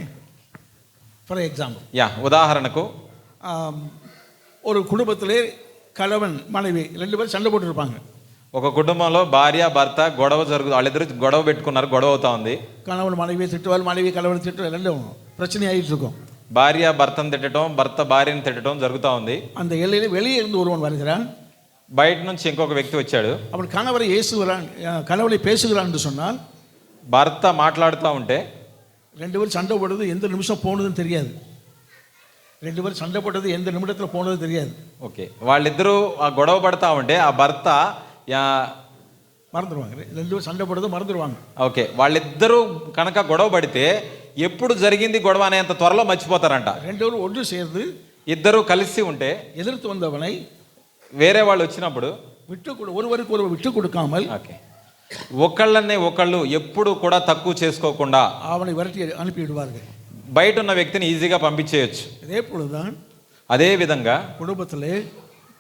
ஃபார் எக்ஸாம்பிள், ఉదాహరణకు ஒரு குடும்பத்திலே கணவன் மனைவி 2 பேரும் சண்டை போட்டுருப்பாங்க. ఒక కుటుంబంలో భార్య భర్త గొడవ వాళ్ళిద్దరు గొడవ పెట్టుకున్నారు, గొడవ అవుతా ఉంది. கணவன் மனைவியை திட்டுவார், மனைவி கணவன் திட்டுவார், 2 பிரச்சனை ஆகிட்டு இருக்கும். భార్య భర్తను తిట్టడం, భర్త భార్యను తిట్టడం జరుగుతూ ఉంది. அந்த எல்லையில வெளியே இருந்து ஒருவன் வருகிறான். బయట నుంచి ఇంకొక వ్యక్తి వచ్చాడు. அவன் கணவரை ஏசுகிறான், கணவனை பேசுகிறான் என்று சொன்னால், భర్త మాట్లాడుతూ ఉంటే 2 பேரும் சண்டை போடுறது எந்த நிமிஷம் போனதுன்னு தெரியாது. 2 பேரும் சண்டை போட்டது எந்த நிமிடத்தில் போனது தெரியாது. ఓకే, వాళ్ళిద్దరూ గొడవ పడతా ఉంటే ఆ భర్త மறந்துடுவாங்க. 2 பேரும் சண்டை போடுறது மறந்துடுவாங்க. ఓకే, వాళ్ళిద్దరూ కనుక గొడవ పడితే ఎప్పుడు జరిగింది గొడవ అనేంత త్వరలో మర్చిపోతారంట. 2 பேரும் ஒன்று சேர்ந்து ఇద్దరు కలిసి ఉంటే எதிர்த்து வந்தவனை వేరే వాళ్ళు వచ్చినప్పుడు ஒருவருக்கு ஒருவர் விட்டு கொடுக்காமல், ఓకే, ఒకళ్ళనే ఒకళ్ళు ఎప్పుడు కూడా తక్కువ చేసుకోకుండా அவனை விரட்டி அனுப்பி விடுவார்கள். బయట ఉన్న వ్యక్తిని ఈజీగా పంపించేయచ్చు. இதே போலதான் అదే విధంగా குடும்பத்திலே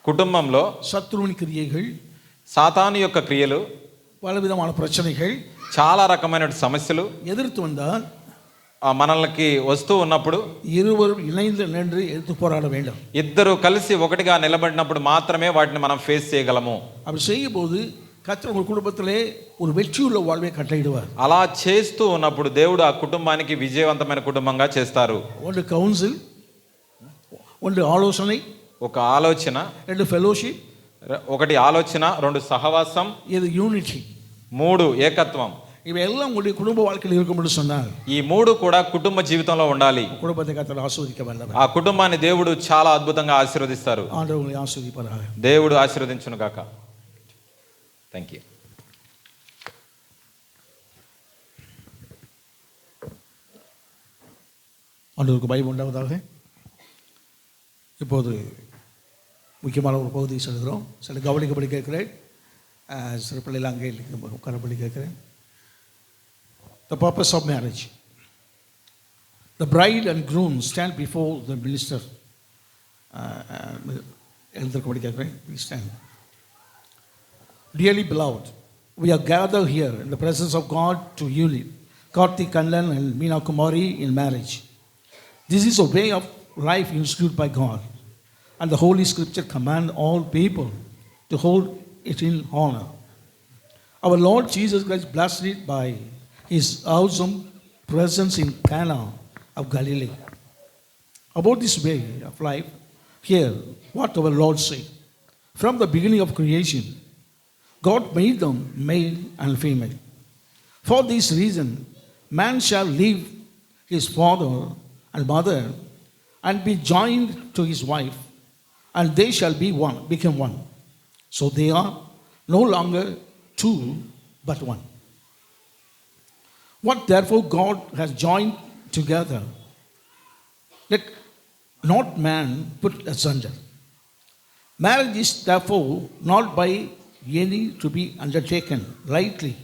కుటుంబంలో சத்ருவின் கிரியைகள், సాతాను యొక్క క్రియలు, பலவிதமான பிரச்சனைகள், చాలా రకమైన సమస్యలు எதிர்த்து வந்தால் మనల్కి వస్తూ ఉన్నప్పుడు இருவரும் இணைந்து நின்று எதிர்த்து போராட வேண்டும். ఇద్దరు కలిసి ఒకటిగా నిలబడినప్పుడు మాత్రమే వాటిని మనం ఫేస్ చేయగలము. அப்படி செய்யும் போது கர்த்தர் உங்கள் குடும்பத்திலே ஒரு வெற்றியுள்ள வாழ்வை கட்டளையிடுவார். అలా చేస్తూ ఉన్నప్పుడు దేవుడు ఆ కుటుంబానికి విజయవంతమైన కుటుంబంగా చేస్తారు. ஒன்று கவுன்சில், ஒன்று ஆலோசனை, ఒక ఆలోచన, 2 ஃபெலோஷிப், ఒకటి ఆలోచన, 2 సహవాసం, இது யூனிட்டி. 3 ఏకత్వం. இவையெல்லாம் உங்களுடைய குடும்ப வாழ்க்கையில் இருக்கும் என்று சொன்னால் ఈ 3 కూడా కుటుంబ జీవితంలో ఉండాలి. குடும்பத்தை கர்த்தர் ஆசீர்வதிக்க வல்லவர். ఆ కుటుంబాన్ని దేవుడు చాలా అద్భుతంగా ఆశీర్వదిస్తారు. ஆண்டவர் உங்களை ஆசீர்வதிப்பாராக. దేవుడు ఆశీర్వదించును గాక. Thank you. ஆண்டவருக்கு பயம் உண்டாவதாக. இப்போது முக்கியமான ஒரு பகுதியை சொல்கிறோம். சில கவனிக்கப்படி கேட்கிறேன், சில பிள்ளைகள் அங்கே உட்காரப்படி கேட்கிறேன். The purpose of marriage. The bride and groom stand before the minister. எழுந்திருக்கபடி கேட்கிறேன். Please stand. Dearly beloved, we are gathered here in the presence of God to unite Karthik Kanlan and Meena Kumari in marriage. This is a way of life instituted by God, and the Holy Scripture command all people to hold it in honor. Our Lord Jesus Christ blessed it by His awesome presence in Cana of Galilee. About this way of life, hear what our Lord said. From the beginning of creation, God made them male and female. For this reason, man shall leave his father and mother and be joined to his wife, and they shall become one. So they are no longer two, but one. What therefore God has joined together, let not man put asunder. Marriage is therefore not by any to be undertaken lightly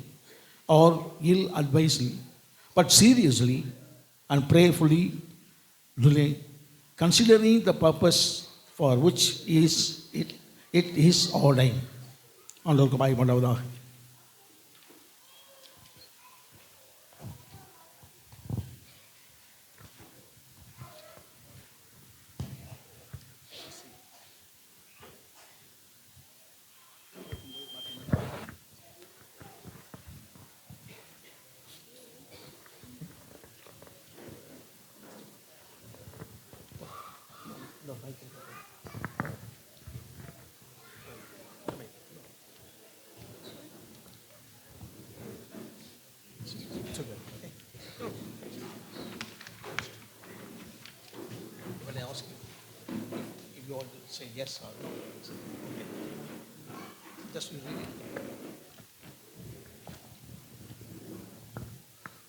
or ill-advisedly, but seriously and prayerfully, considering the purpose for which it is ordained. ஆண்டவருக்கு பாய் பண்ணவதாக. Say yes or no. Okay. Just you read it.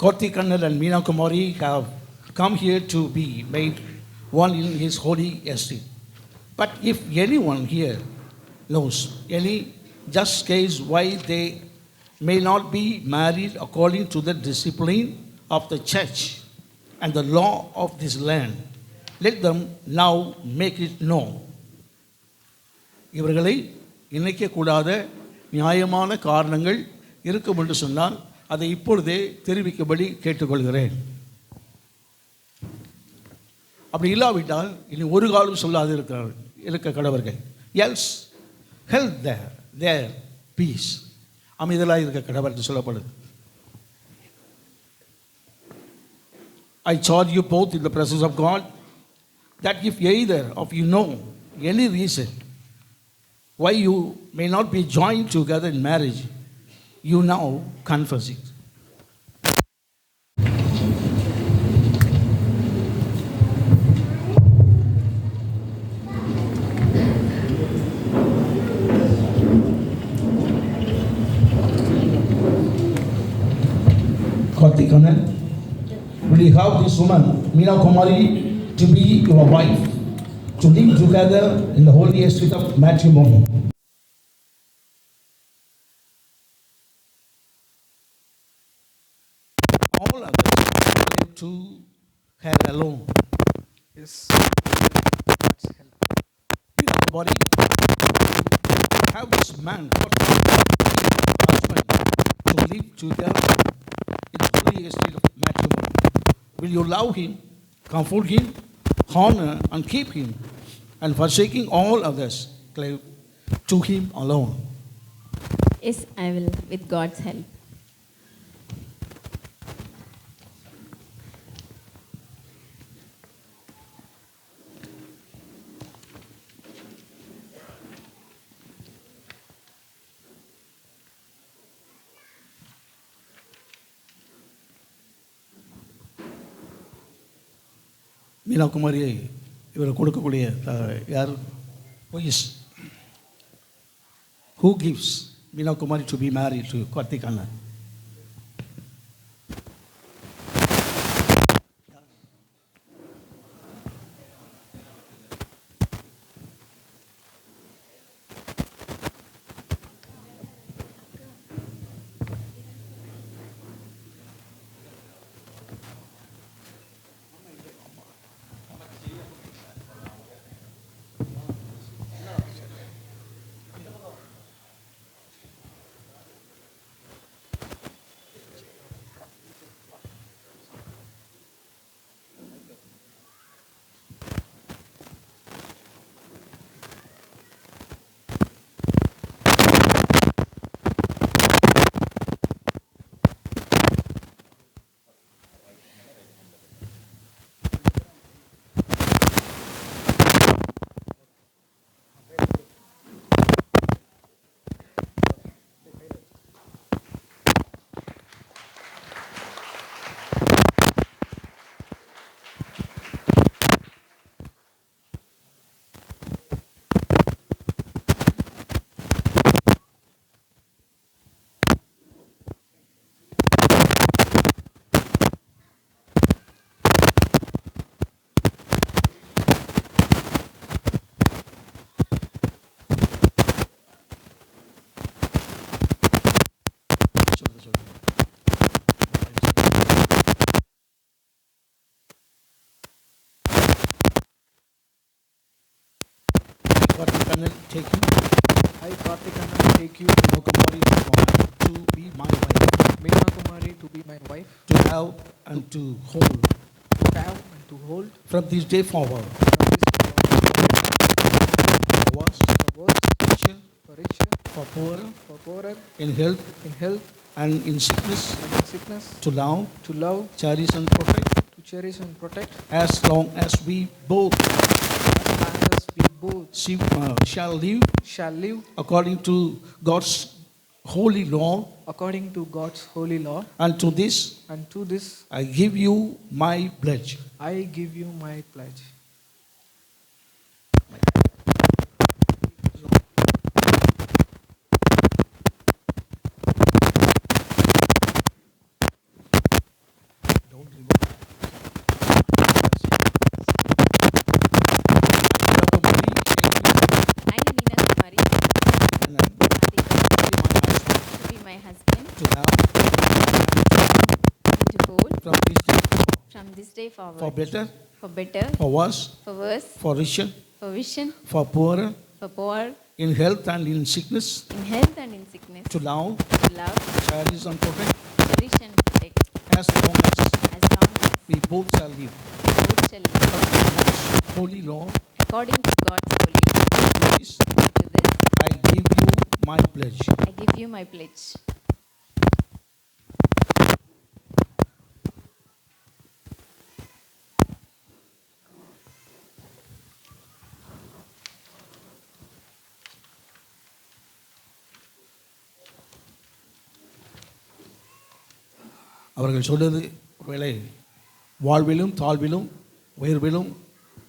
Karthik Kannan and Meena Kumari have come here to be made one in his holy estate. But if anyone here knows any just case why they may not be married according to the discipline of the church and the law of this land, let them now make it known. இவர்களை இணைக்கக்கூடாத நியாயமான காரணங்கள் இருக்கும் என்று சொன்னால் அதை இப்பொழுதே தெரிவிக்கும்படி கேட்டுக்கொள்கிறேன். அப்படி இல்லாவிட்டால் இனி ஒரு காலம் சொல்லாது இருக்க கடவர்கள். எல்ஸ் ஹெல்ப் தேர் பீஸ், அமைதலாக இருக்க கடவர் என்று சொல்லப்படுது. I charge you both in the presence of God that if either of you know any reason why you may not be joined together in marriage, you now confess it. Karthik Kannan, will you have this woman, Meena Kumari, to be your wife, to live together in the holy estate of matrimony? All others relate to her alone. Yes. God's help. Meena Kumari, have this man, husband, to live together in the holy estate of matrimony. Will you love him, comfort him, honor and keep him, and forsaking all others, cleave to him alone? Yes, I will, with God's help. Meena குமாரியை இவர் கொடுக்கக்கூடிய யார்? Who gives Meena Kumari to be married to Karthik Kannan? Karthik Kannan, take you, I, Karthik Kannan, take you, Meena Kumari, to be my wife, Meena Kumari, to be my wife, to have and to hold to have and to hold from this day forward from this for worse, for worse, richer, for richer, for poorer, for poorer, in health in health and in sickness, and in sickness, to love, to love, cherish and protect, to cherish and protect, as long as we both as we both shall live shall live according to God's holy law. according to God's holy law. And to this And to this I give you my pledge. I give you my pledge. from this day for forward, better, for better, for worse, for worse, for richer, for vision, for poorer, for poor, in health and in sickness, in health and in sickness, to love, to love, cherish and protect, cherish and protect, as long as long as we both shall live. we both shall live. Holy law, According to God's holy law, please, to this I give you my pledge. I give you my pledge. அவர்கள் சொல்வது ஒருவேளை வாழ்விலும் தாழ்விலும் உயர்விலும்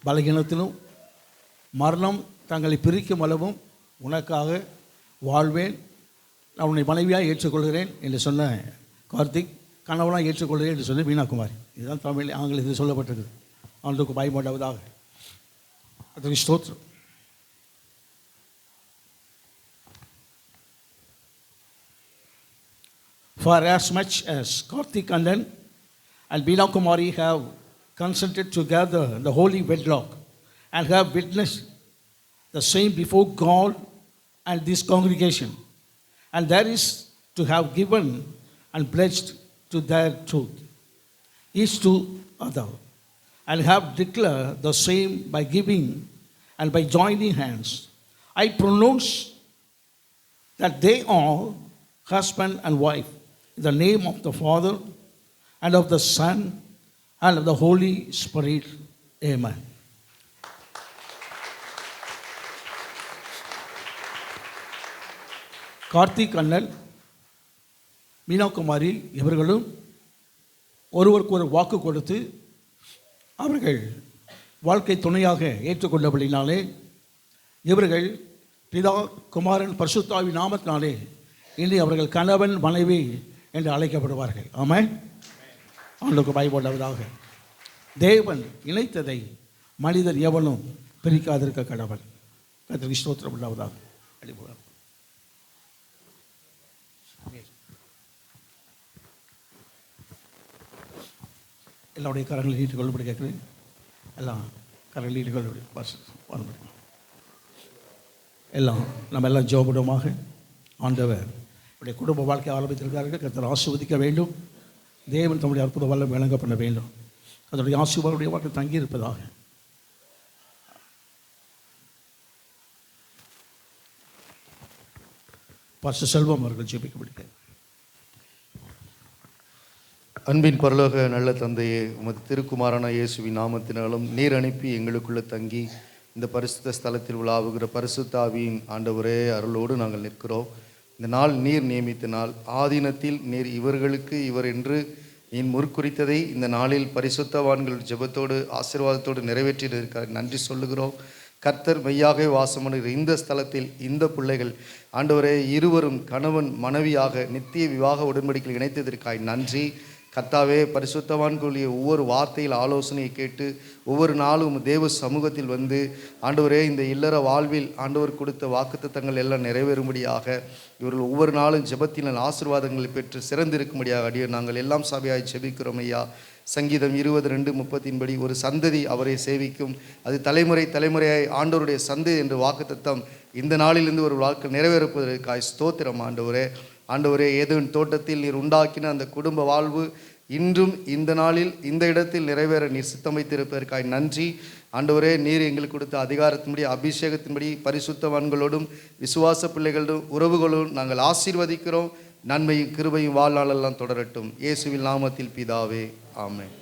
பலகீனத்திலும் மரணம் தங்களை பிரிக்கும் அளவும் உனக்காக வாழ்வேன், நான் உன்னை மனைவியாக ஏற்றுக்கொள்கிறேன் என்று சொன்ன கார்த்திக், கணவனாக ஏற்றுக்கொள்கிறேன் என்று சொன்ன மீனாகுமாரி. இதுதான் தமிழ் ஆங்கிலத்தில் சொல்லப்பட்டிருக்குது. ஆண்டுக்கு பயப்படாவதாக. அதுக்கு ஸ்தோத்திரம். For as much as Karthik Kandan and Beena Kumari have consented together in the holy wedlock and have witnessed the same before God and this congregation, and that is to have given and pledged to their truth, each to other, and have declared the same by giving and by joining hands, I pronounce that they are husband and wife, in the name of the Father, and of the Son, and of the Holy Spirit. Amen. Karthik அண்ணன், மீனாகுமாரி இவர்களும் ஒருவருக்கு ஒரு வாக்கு கொடுத்து அவர்கள் வாழ்க்கை துணையாக ஏற்றுக்கொண்டபடினாலே இவர்கள் பிதா குமாரன் பரிசுத்தாவி நாமத்தினாலே இனி அவர்கள் கணவன் மனைவி என்று அழைக்கப்படுவார்கள். ஆமென். அவனுக்கு பயப்படாததாக. தேவன் இணைத்ததை மனிதர் எவனும் பிரிக்காதிருக்க கடவன். கர்த்தருக்கு ஸ்தோத்திரம் உண்டாவதாக. அடிபோலாம். எல்லாருடைய கரங்களை நீட்டிக் கொள்ளும்படி கேட்குறேன். எல்லாம் கரங்களை நீட்டிக் கொள்ளும்படி வரும்படி எல்லாம் நம்ம எல்லாம் ஜெபமாக. ஆண்டவர் இப்படி குடும்ப வாழ்க்கை ஆரம்பித்திருக்கிறார்கள். கர்த்தர் ஆசீர்வதிக்க வேண்டும். தேவன் தம்முடைய அற்புத வல்லம் விளங்க பண்ண வேண்டும். அதனுடைய ஆசீர்வாதனுடைய வாழ்க்கை தங்கியிருப்பதாக. பாஸ்டர் செல்வம் அவர்கள் ஜெபிக்க. அன்பின் பரலோக நல்ல தந்தையே, உமது திருக்குமாரான இயேசுவின் நாமத்தினாலும் நீர் அனுப்பி எங்களுக்குள்ளே தங்கி இந்த பரிசுத்த ஸ்தலத்தில் உலாவுகிற பரிசுத்த ஆவியின் ஆண்டவரே அருளோடு நாங்கள் நிற்கிறோம். இந்த நாள் நீர் நியமித்த நாள். ஆதீனத்தில் நீர் இவர்களுக்கு இவர் என்று நீ முற்குறித்ததை இந்த நாளில் பரிசுத்தவான்கள் ஜெபத்தோடு ஆசீர்வாதத்தோடு நிறைவேற்றியிருக்கிறார். நன்றி சொல்லுகிறோம். கர்த்தர் மெய்யாகவே வாசமனுகிற இந்த ஸ்தலத்தில் இந்த பிள்ளைகள் ஆண்டவரே இருவரும் கணவன் மனைவியாக நித்திய விவாக உடன்படிக்கையில் இணைத்ததற்காய் நன்றி. கர்த்தாவே, பரிசுத்தவான்களுடைய ஒவ்வொரு வார்த்தையில் ஆலோசனையை கேட்டு ஒவ்வொரு நாளும் தேவ சமூகத்தில் வந்து ஆண்டவரே இந்த இல்லற வாழ்வில் ஆண்டவர் கொடுத்த வாக்குத்தத்தங்கள் எல்லாம் நிறைவேறும்படியாக இவர்கள் ஒவ்வொரு நாளும் ஜெபத்தின் ஆசீர்வாதங்களை பெற்று சிறந்திருக்கும்படியாக அடியே நாங்கள் எல்லாம் சபையாய் ஜெபிக்கிறோம் ஐயா. சங்கீதம் 20:30 படி ஒரு சந்ததி அவரை சேவிக்கும், அது தலைமுறை தலைமுறையாய் ஆண்டவருடைய சந்ததி என்று வாக்குத்தத்தம் இந்த நாளிலிருந்து ஒரு வாழ்க்கை நிறைவேறுவதற்காய் ஸ்தோத்திரம் ஆண்டவரே. ஆண்டவரே, ஏதேன் தோட்டத்தில் நீர் உண்டாக்கின அந்த குடும்ப வாழ்வு இன்றும் இந்த நாளில் இந்த இடத்தில் நிறைவேற நீர் சித்தம் வைத்திருப்பதற்காய் நன்றி ஆண்டவரே. நீர் எங்களுக்கு கொடுத்த அதிகாரத்தின்படி அபிஷேகத்தின்படி பரிசுத்தவான்களோடும் விசுவாச பிள்ளைகளோடும் உறவுகளோடும் நாங்கள் ஆசீர்வதிக்கிறோம். நன்மையும் கிருபையும் வாழ்நாளெல்லாம் தொடரட்டும். இயேசுவின் நாமத்தில் பிதாவே, ஆமென்.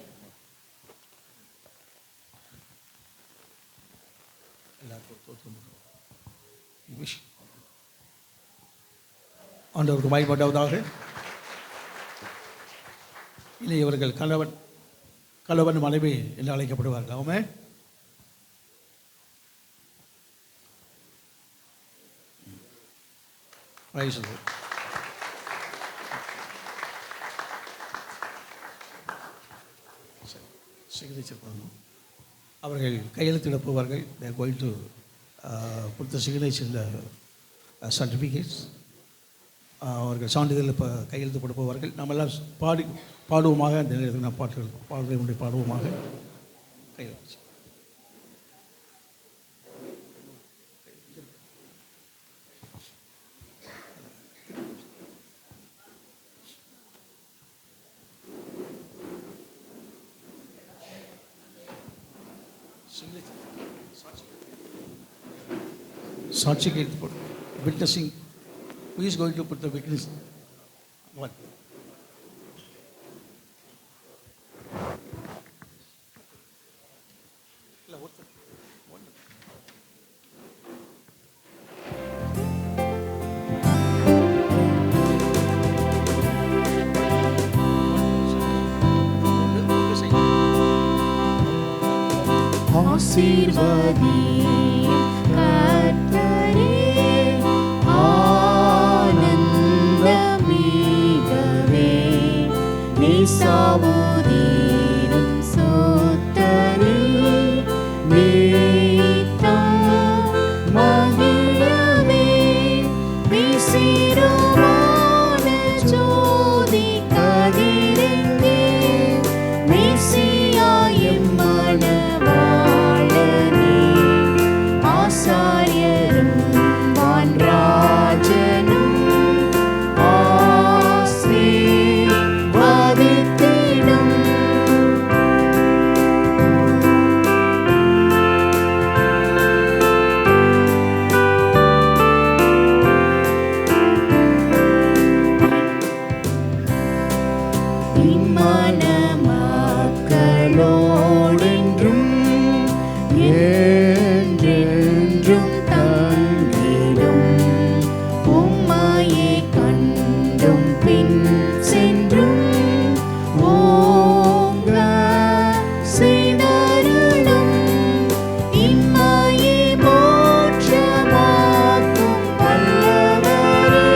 ஆண்டவருக்கு பயப்பட்டவதாக. இனி இவர்கள் கணவன் மனைவி என்று அழைக்கப்படுவார்கள். ஆமென். Praise the Lord. சிக்னேச்சர் பண்ணணும். அவர்கள் கையெழுத்திட போவார்கள். they are going to put the signature in the certificates. அவர்கள் சான்றிதழ் இப்போ கையெழுத்து போட போவார்கள். நம்ம எல்லாம் பாடுவோமாக. அந்த நேரத்தில் நான் பாடுகளை பாடுவோமாக. கையெழுத்து சாட்சி கையெழுத்து போடு. Witnessing. Who is going to put the witness? What? ஆசீர்வதி கர்த்தரே, ஆனந்தமீகவே நிசாவுதீரும் சோத்தரே, நித்தம் மகிழவே விசிறுமான ஜோதி கதிரெங்கே மெசியா எம்மனவாளனே, ஆசாரியரும் வான்ராஜனும் ஆசீர்வதித்திடும். இம்மன மக்களோடென்றும் என்றென்றும் தங்கிடும். உம்மையே கண்டும் பின் சென்றும் ஓங்க செய்தருளும். இம்மையே மோட்சமாக்கும் வல்லவரே,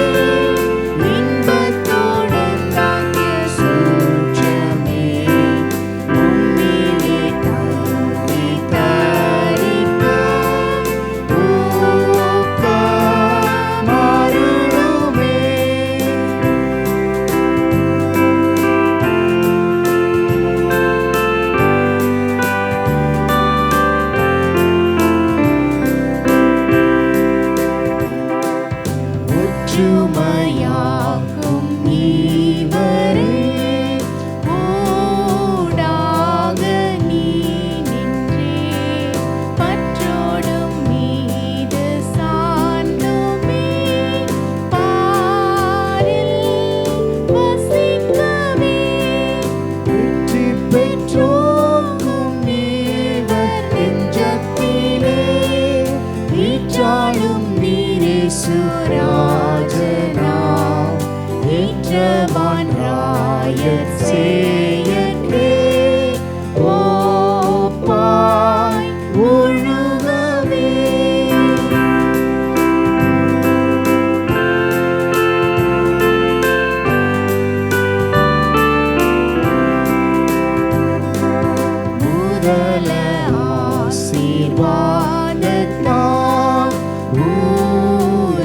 இன்பத்தோடும் தாங்கிய சூட்சமே, உம்மிலே தங்கி தரிக்க ஊக்கமருளுமே. ஒற்றுமையாக்கும் நீவரே, ஊடாக நீ நின்றே, பற்றோடும் மீது சார்ந்துமே, பாரில் வசிக்கவே, வெற்றி பெற்றோக்கும் நீவர் நெஞ்சத்திலே, வீற்றாளும் நீரேசுராஜனா, ஏற்றவான் ராயர் சேயற்றே, ஓப்பாய் ஒழுகவே. முதல ஆசீர்வாதத்தால் ஊரணமாகவே,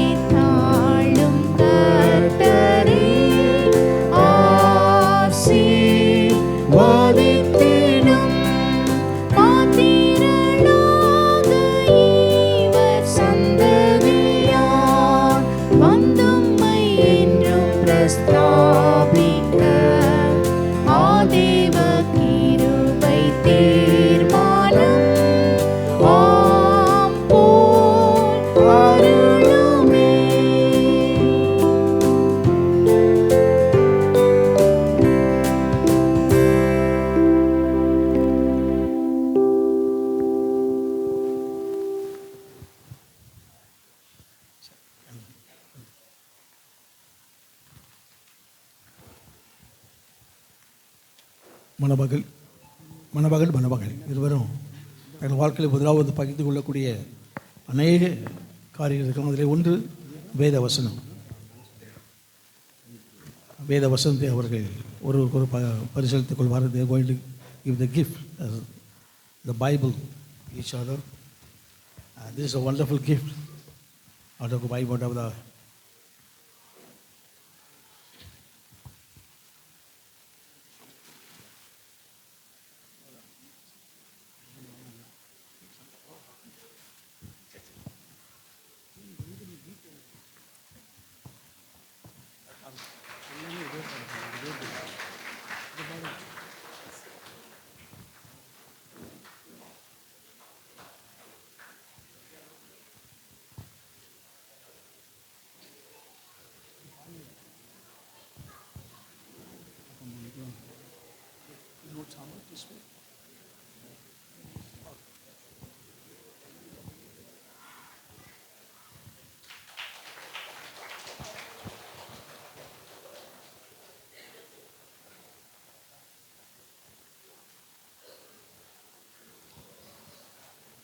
ஆதரித்தாளும் கர்த்தரே, ஆசீர்வதித்திடும். பாத்திரளாக இவர் சந்ததியார் வந்தும்மை என்றும் பிரஸ்தாபிக்க, ஆதேவ கிருபை தீர்மானம் ஆம் போல் அருளுமே. மணமகள் இருவரும் எங்கள் வாழ்க்கையில் முதலாவது பகிர்ந்து கொள்ளக்கூடிய அநேக காரியங்கள் இருக்கும். அதில் ஒன்று வேத வசனம். வேத வசனத்தை அவர்கள் ஒரு பரிசளித்துக் கொள்வார். They are going to give the gift, the Bible, each other. This is a wonderful gift out of the Bible, out of the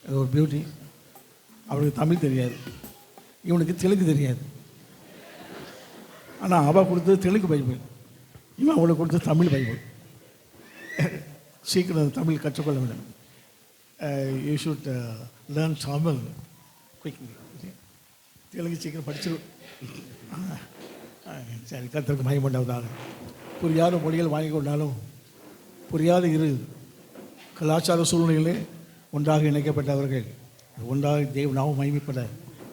அது ஒரு பியூட்டி. அவளுக்கு தமிழ் தெரியாது, இவனுக்கு தெலுங்கு தெரியாது. ஆனால் அவள் கொடுத்தது தெலுங்கு பைபிள், இவன் அவளுக்கு கொடுத்தது தமிழ் பைபிள். சீக்கிரம் தமிழ் கற்றுக்கொள்ள வேண்டும். You should learn Tamil quickly. Telugu சீக்கிரம் படிச்சிடும். சரி, கர்த்தருக்கு மகிமை உண்டாவதாக. புரியாத மொழிகள் வாங்கி கொண்டாலும் புரியாத இரு கலாச்சார சூழ்நிலைகளே ஒன்றாக இணைக்கப்பட்டவர்கள் ஒன்றாக தேவ நாமம் மகிமைப்பட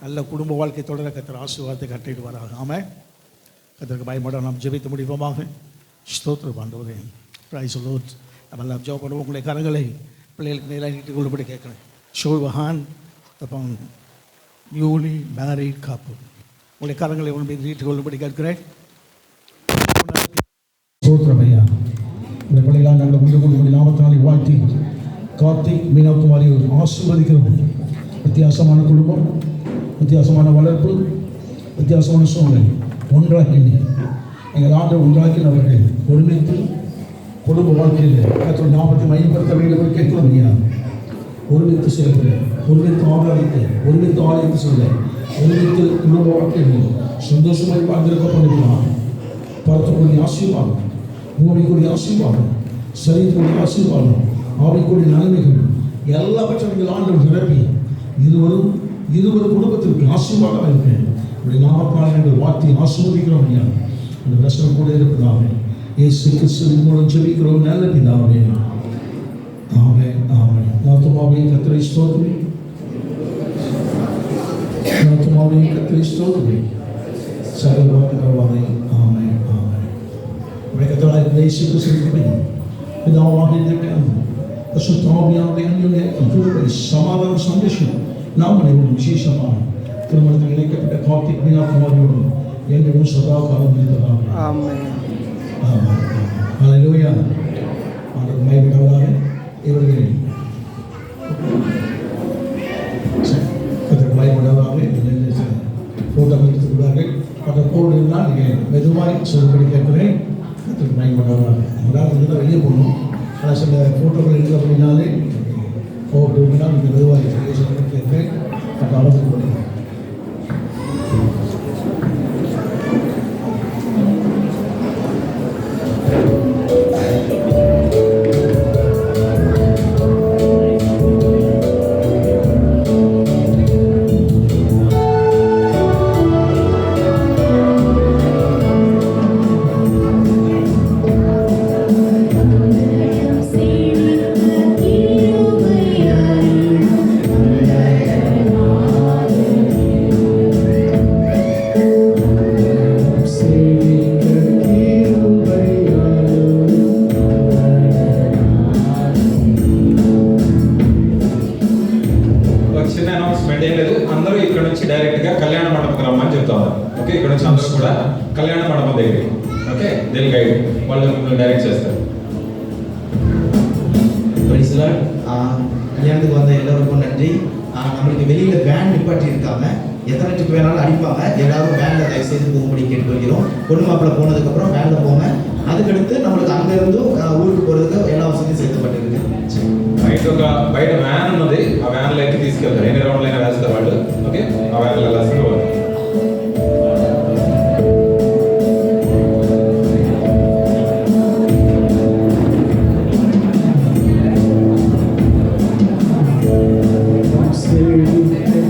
நல்ல குடும்ப வாழ்க்கை தொடர கர்த்தர் ஆசீர்வாதத்தை கட்டிடுவாராக. ஆமென். கர்த்தருக்கு பயப்பட நாம் ஜெபித்து முடிப்போமாக. ஸ்தோத்திரம் ஆண்டவரே. Praise the Lord. நம்ம எல்லாம் ஜெபம் பண்ணுவோம். உங்களுடைய கரங்களை பிள்ளைகளுக்கு நேராக நீட்டிக் கொள்ளும்படி கேட்குறேன். Show your hand upon newly married couple. உங்களுடைய கரங்களை உங்கள் மீது நீட்டிக் கொள்ளும்படி கேட்கிறேன். ஸ்தோத்திரம் ஐயா. இந்த பிள்ளைகளால் நாங்கள் கொண்டு கொள்ளும்படி நாமத்தினாலே வாழ்த்தி கார்த்திக் மீனாகுமாரி ஆசீர்வதிக்கிறோம். வித்தியாசமான குடும்பம், வித்தியாசமான வளர்ப்பு, வித்தியாசமான சூழ்நிலை ஒன்றாக்கி எங்கள் ஆண்டு ஒன்றாக்கினவர்கள் ஒருமித்து குடும்ப வாழ்க்கையில் கர்த்தருடைய நாமத்தை மையப்படுத்த வேண்டும் என்று கேட்கிறோம் ஐயா. ஒருமித்து செயல்பட, ஒருமித்து ஆராதிக்க, ஒருமித்து ஆலயத்து சொல்ல, ஒருமித்து குடும்ப வாழ்க்கையில் சந்தோஷமாக வாழ்ந்திருக்க பண்ணிக்கலாம். பரத்துக்குரிய ஆசீர்வாதம், பூமிக்குரிய ஆசீர்வாதம், சரீரத்துக்குரிய ஆசீர்வாதம், ஆவிக்குரிய நன்மைகள் எல்லாவற்றையும் நீங்கள் ஆண்டவர் நிரப்பி இருவரும் குடும்பத்திற்கு ஆசீர்வாதமாக இருக்கேன். உடைய நாமத்தினால் எங்கள் வார்த்தையை ஆசீர்வதிக்கிறோம் ஐயா. அந்த பிரசனம் கூட இருப்பதாவே இயேசு கிறிஸ்துவின் மூலம் ஜெபிக்கிறோம் நல்ல பிதாவே. ஆமென் ஆமென். ஆத்துமாவே கர்த்தரை ஸ்தோத்திரி, ஆத்துமாவே கர்த்தரை ஸ்தோத்திரி, சகல வாக்குவாதே. ஆமென் ஆமென். உடைய கர்த்தராகிய இயேசு கிறிஸ்துவின் பிதாவாகிய தேவன் பரிசுத்தாவியானவருடைய அன்பின் சமாதான சந்தோஷம் நாம் அனைவரும் விசேஷமாக திருமணத்தில் இணைக்கப்பட்ட கார்த்திக் மீனாகுமாரியோடும் என்றும் சதா காலம் இருப்பதாக. Amen. ஆமாம். ஹல்லேலூயா. ஆண்டவர் மகிமைப்பட்டவராக இவர்கள் கர்த்தருக்கு மகிமைப்பட்டவராக ஃபோட்டோ எடுத்துக்கிறார்கள். அந்த கோடு இருந்தால் நீங்கள் மெதுவாக சொல்லும்படி கேட்கிறேன். கர்த்தருக்கு மகிமைப்பட்டவராக. நம்மளால் இருந்தால் வெளியே போகணும். ஆனால் சில ஃபோட்டோக்கள் எடுக்க அப்படின்னாலே ஃபோட்டோ அப்படின்னா நீங்கள் மெதுவாக சொல்லி கேட்கிறேன். அந்த அவசரம் பண்ணுங்கள். கல்யாணத்துக்கு வந்த எல்லாருக்கும் நன்றி. நம்மளுக்கு வெளியில் வேன் நிப்பாட்டி இருக்காங்க, எத்தனை ட்ரிப் வேணாலும் அடிப்பாங்க. எல்லாரும் வேனில் தயவு செய்து போகும்படி கேட்டுக்கொள்கிறோம். பொண்ணு மாப்பிள்ளை போனதுக்கப்புறம் வேனில் போங்க. அதுக்கடுத்து நம்மளுக்கு அங்கேருந்து ஊருக்கு போகிறதுக்கு எல்லா వసతిயும் செய்யப்பட்டிருக்கு. బయట వ్యాన్ ఉన్నది, ఆ వ్యాన్లో ఎక్కి తీసుకెళ్తారు. ఎన్ని రౌండ్లు అయినా వేస్తారు వాళ్ళు. ఓకే, ఆ వ్యాన్లో వెళ్ళాల్సింది. Say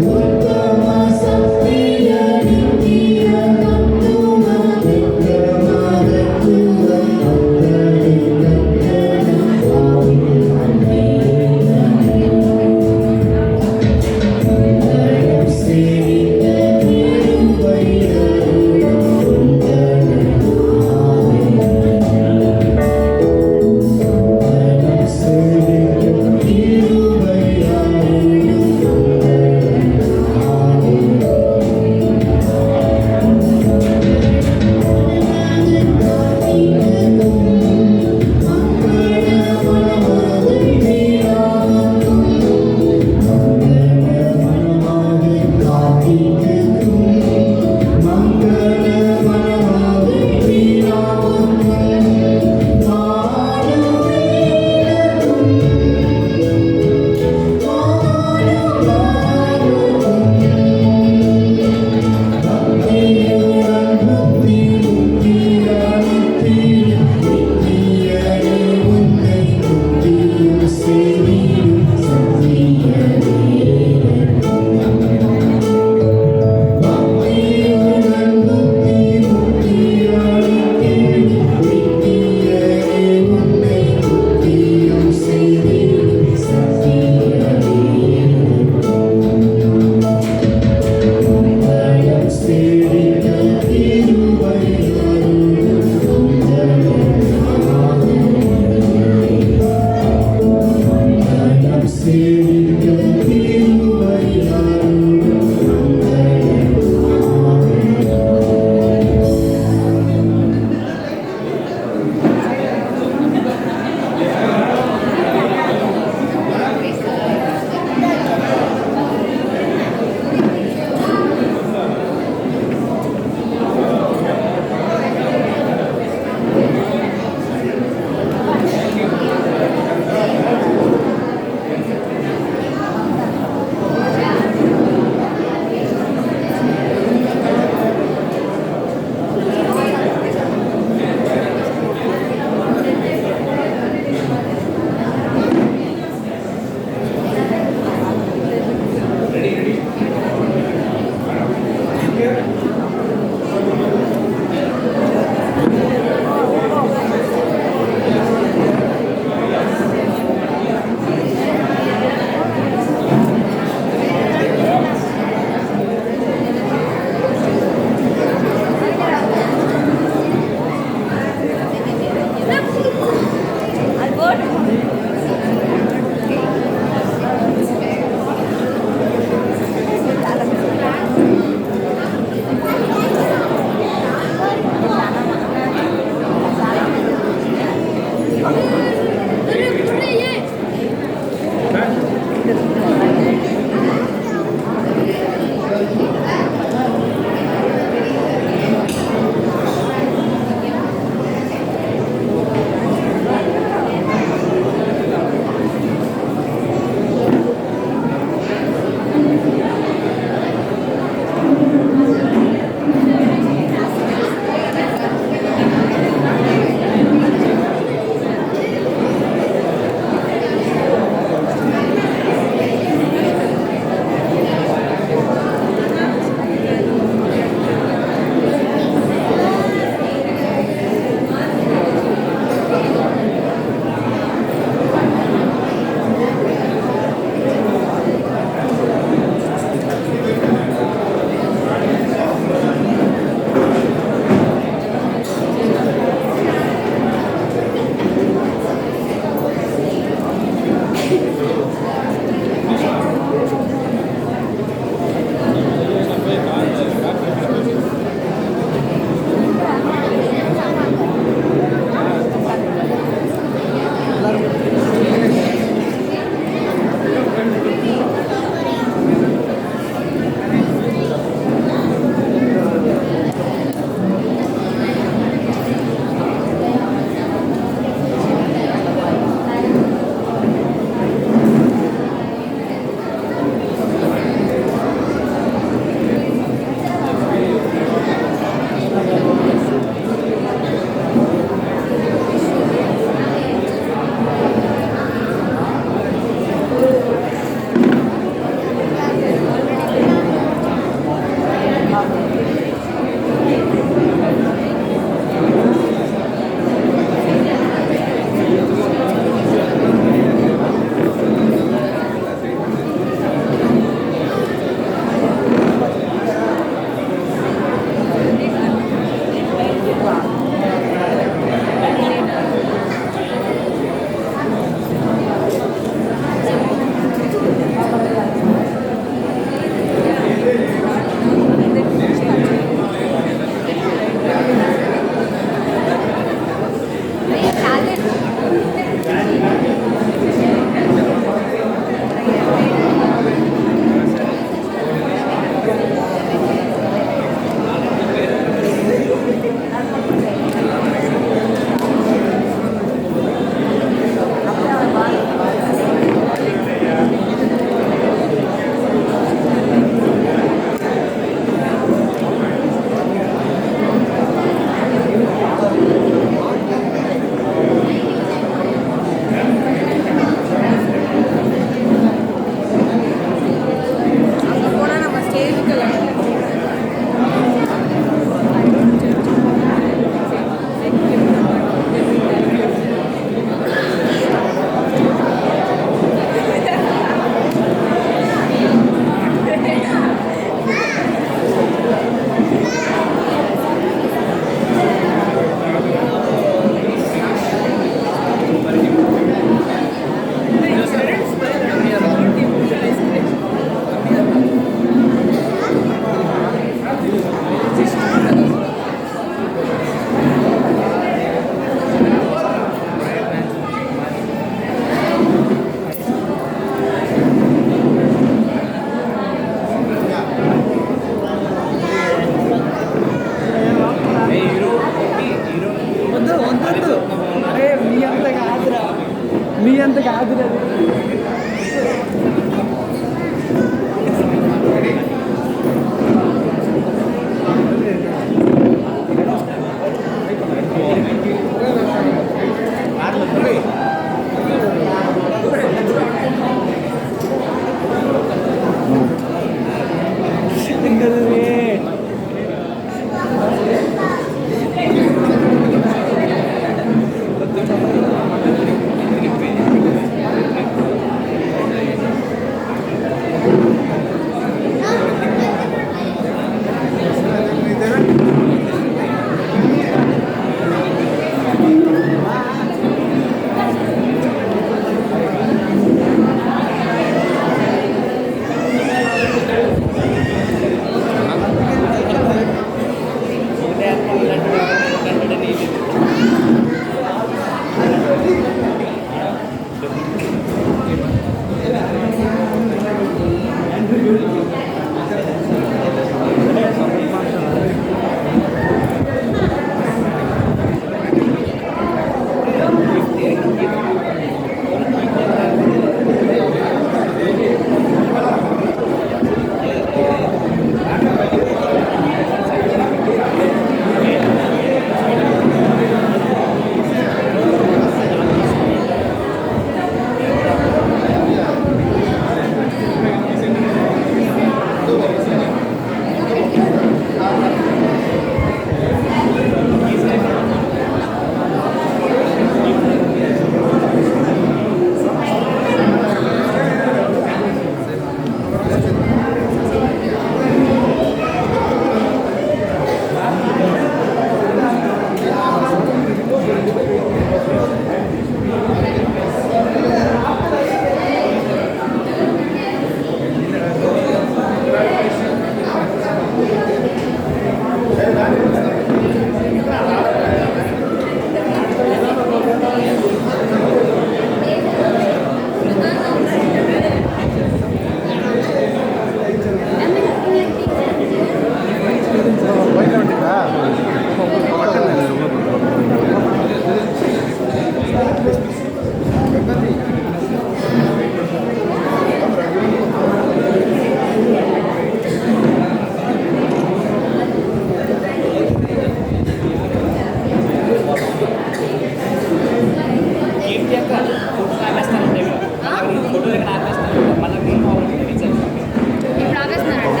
ఇప్పుడు ఆపేస్తున్నారంట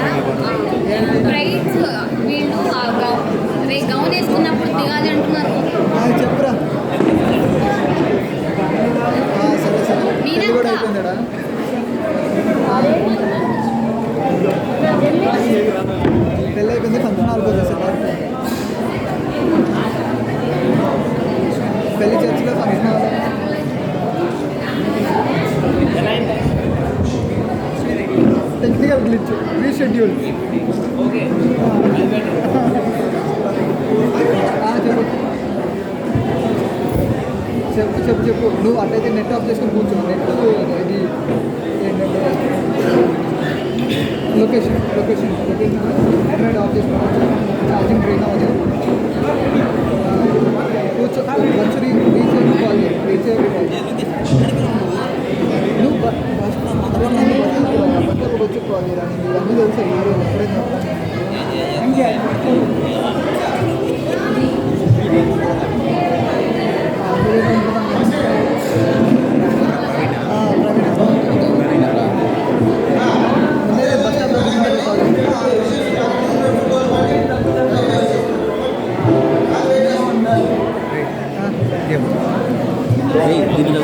బ్రైడ్స్ వీళ్ళు గౌన్ వేసుకున్నప్పుడు దిగాలి అంటున్నారు. చెప్పురా మీనక్క పెళ్ళి అయిపోయింది ఫంక్షన్ హాల్కి వచ్చేసారు. పెళ్లి చర్చిలో function hall technical glitch reschedule. చెప్పు చెప్పు చెప్పు నువ్వు అట్లయితే నెట్ ఆఫ్ చేసుకొని కూర్చో. నెట్ ఇది లొకేషన్ ఇంటర్నెట్ ఆఫ్ చేసుకోవచ్చు. ఛార్జింగ్ ట్రైన్ అవ్వదు. కూర్చో లంచ్ రీచ్ నువ్వు బస్సుకు వచ్చుకోవాలి. అన్నీ తెలుసు దీనిలో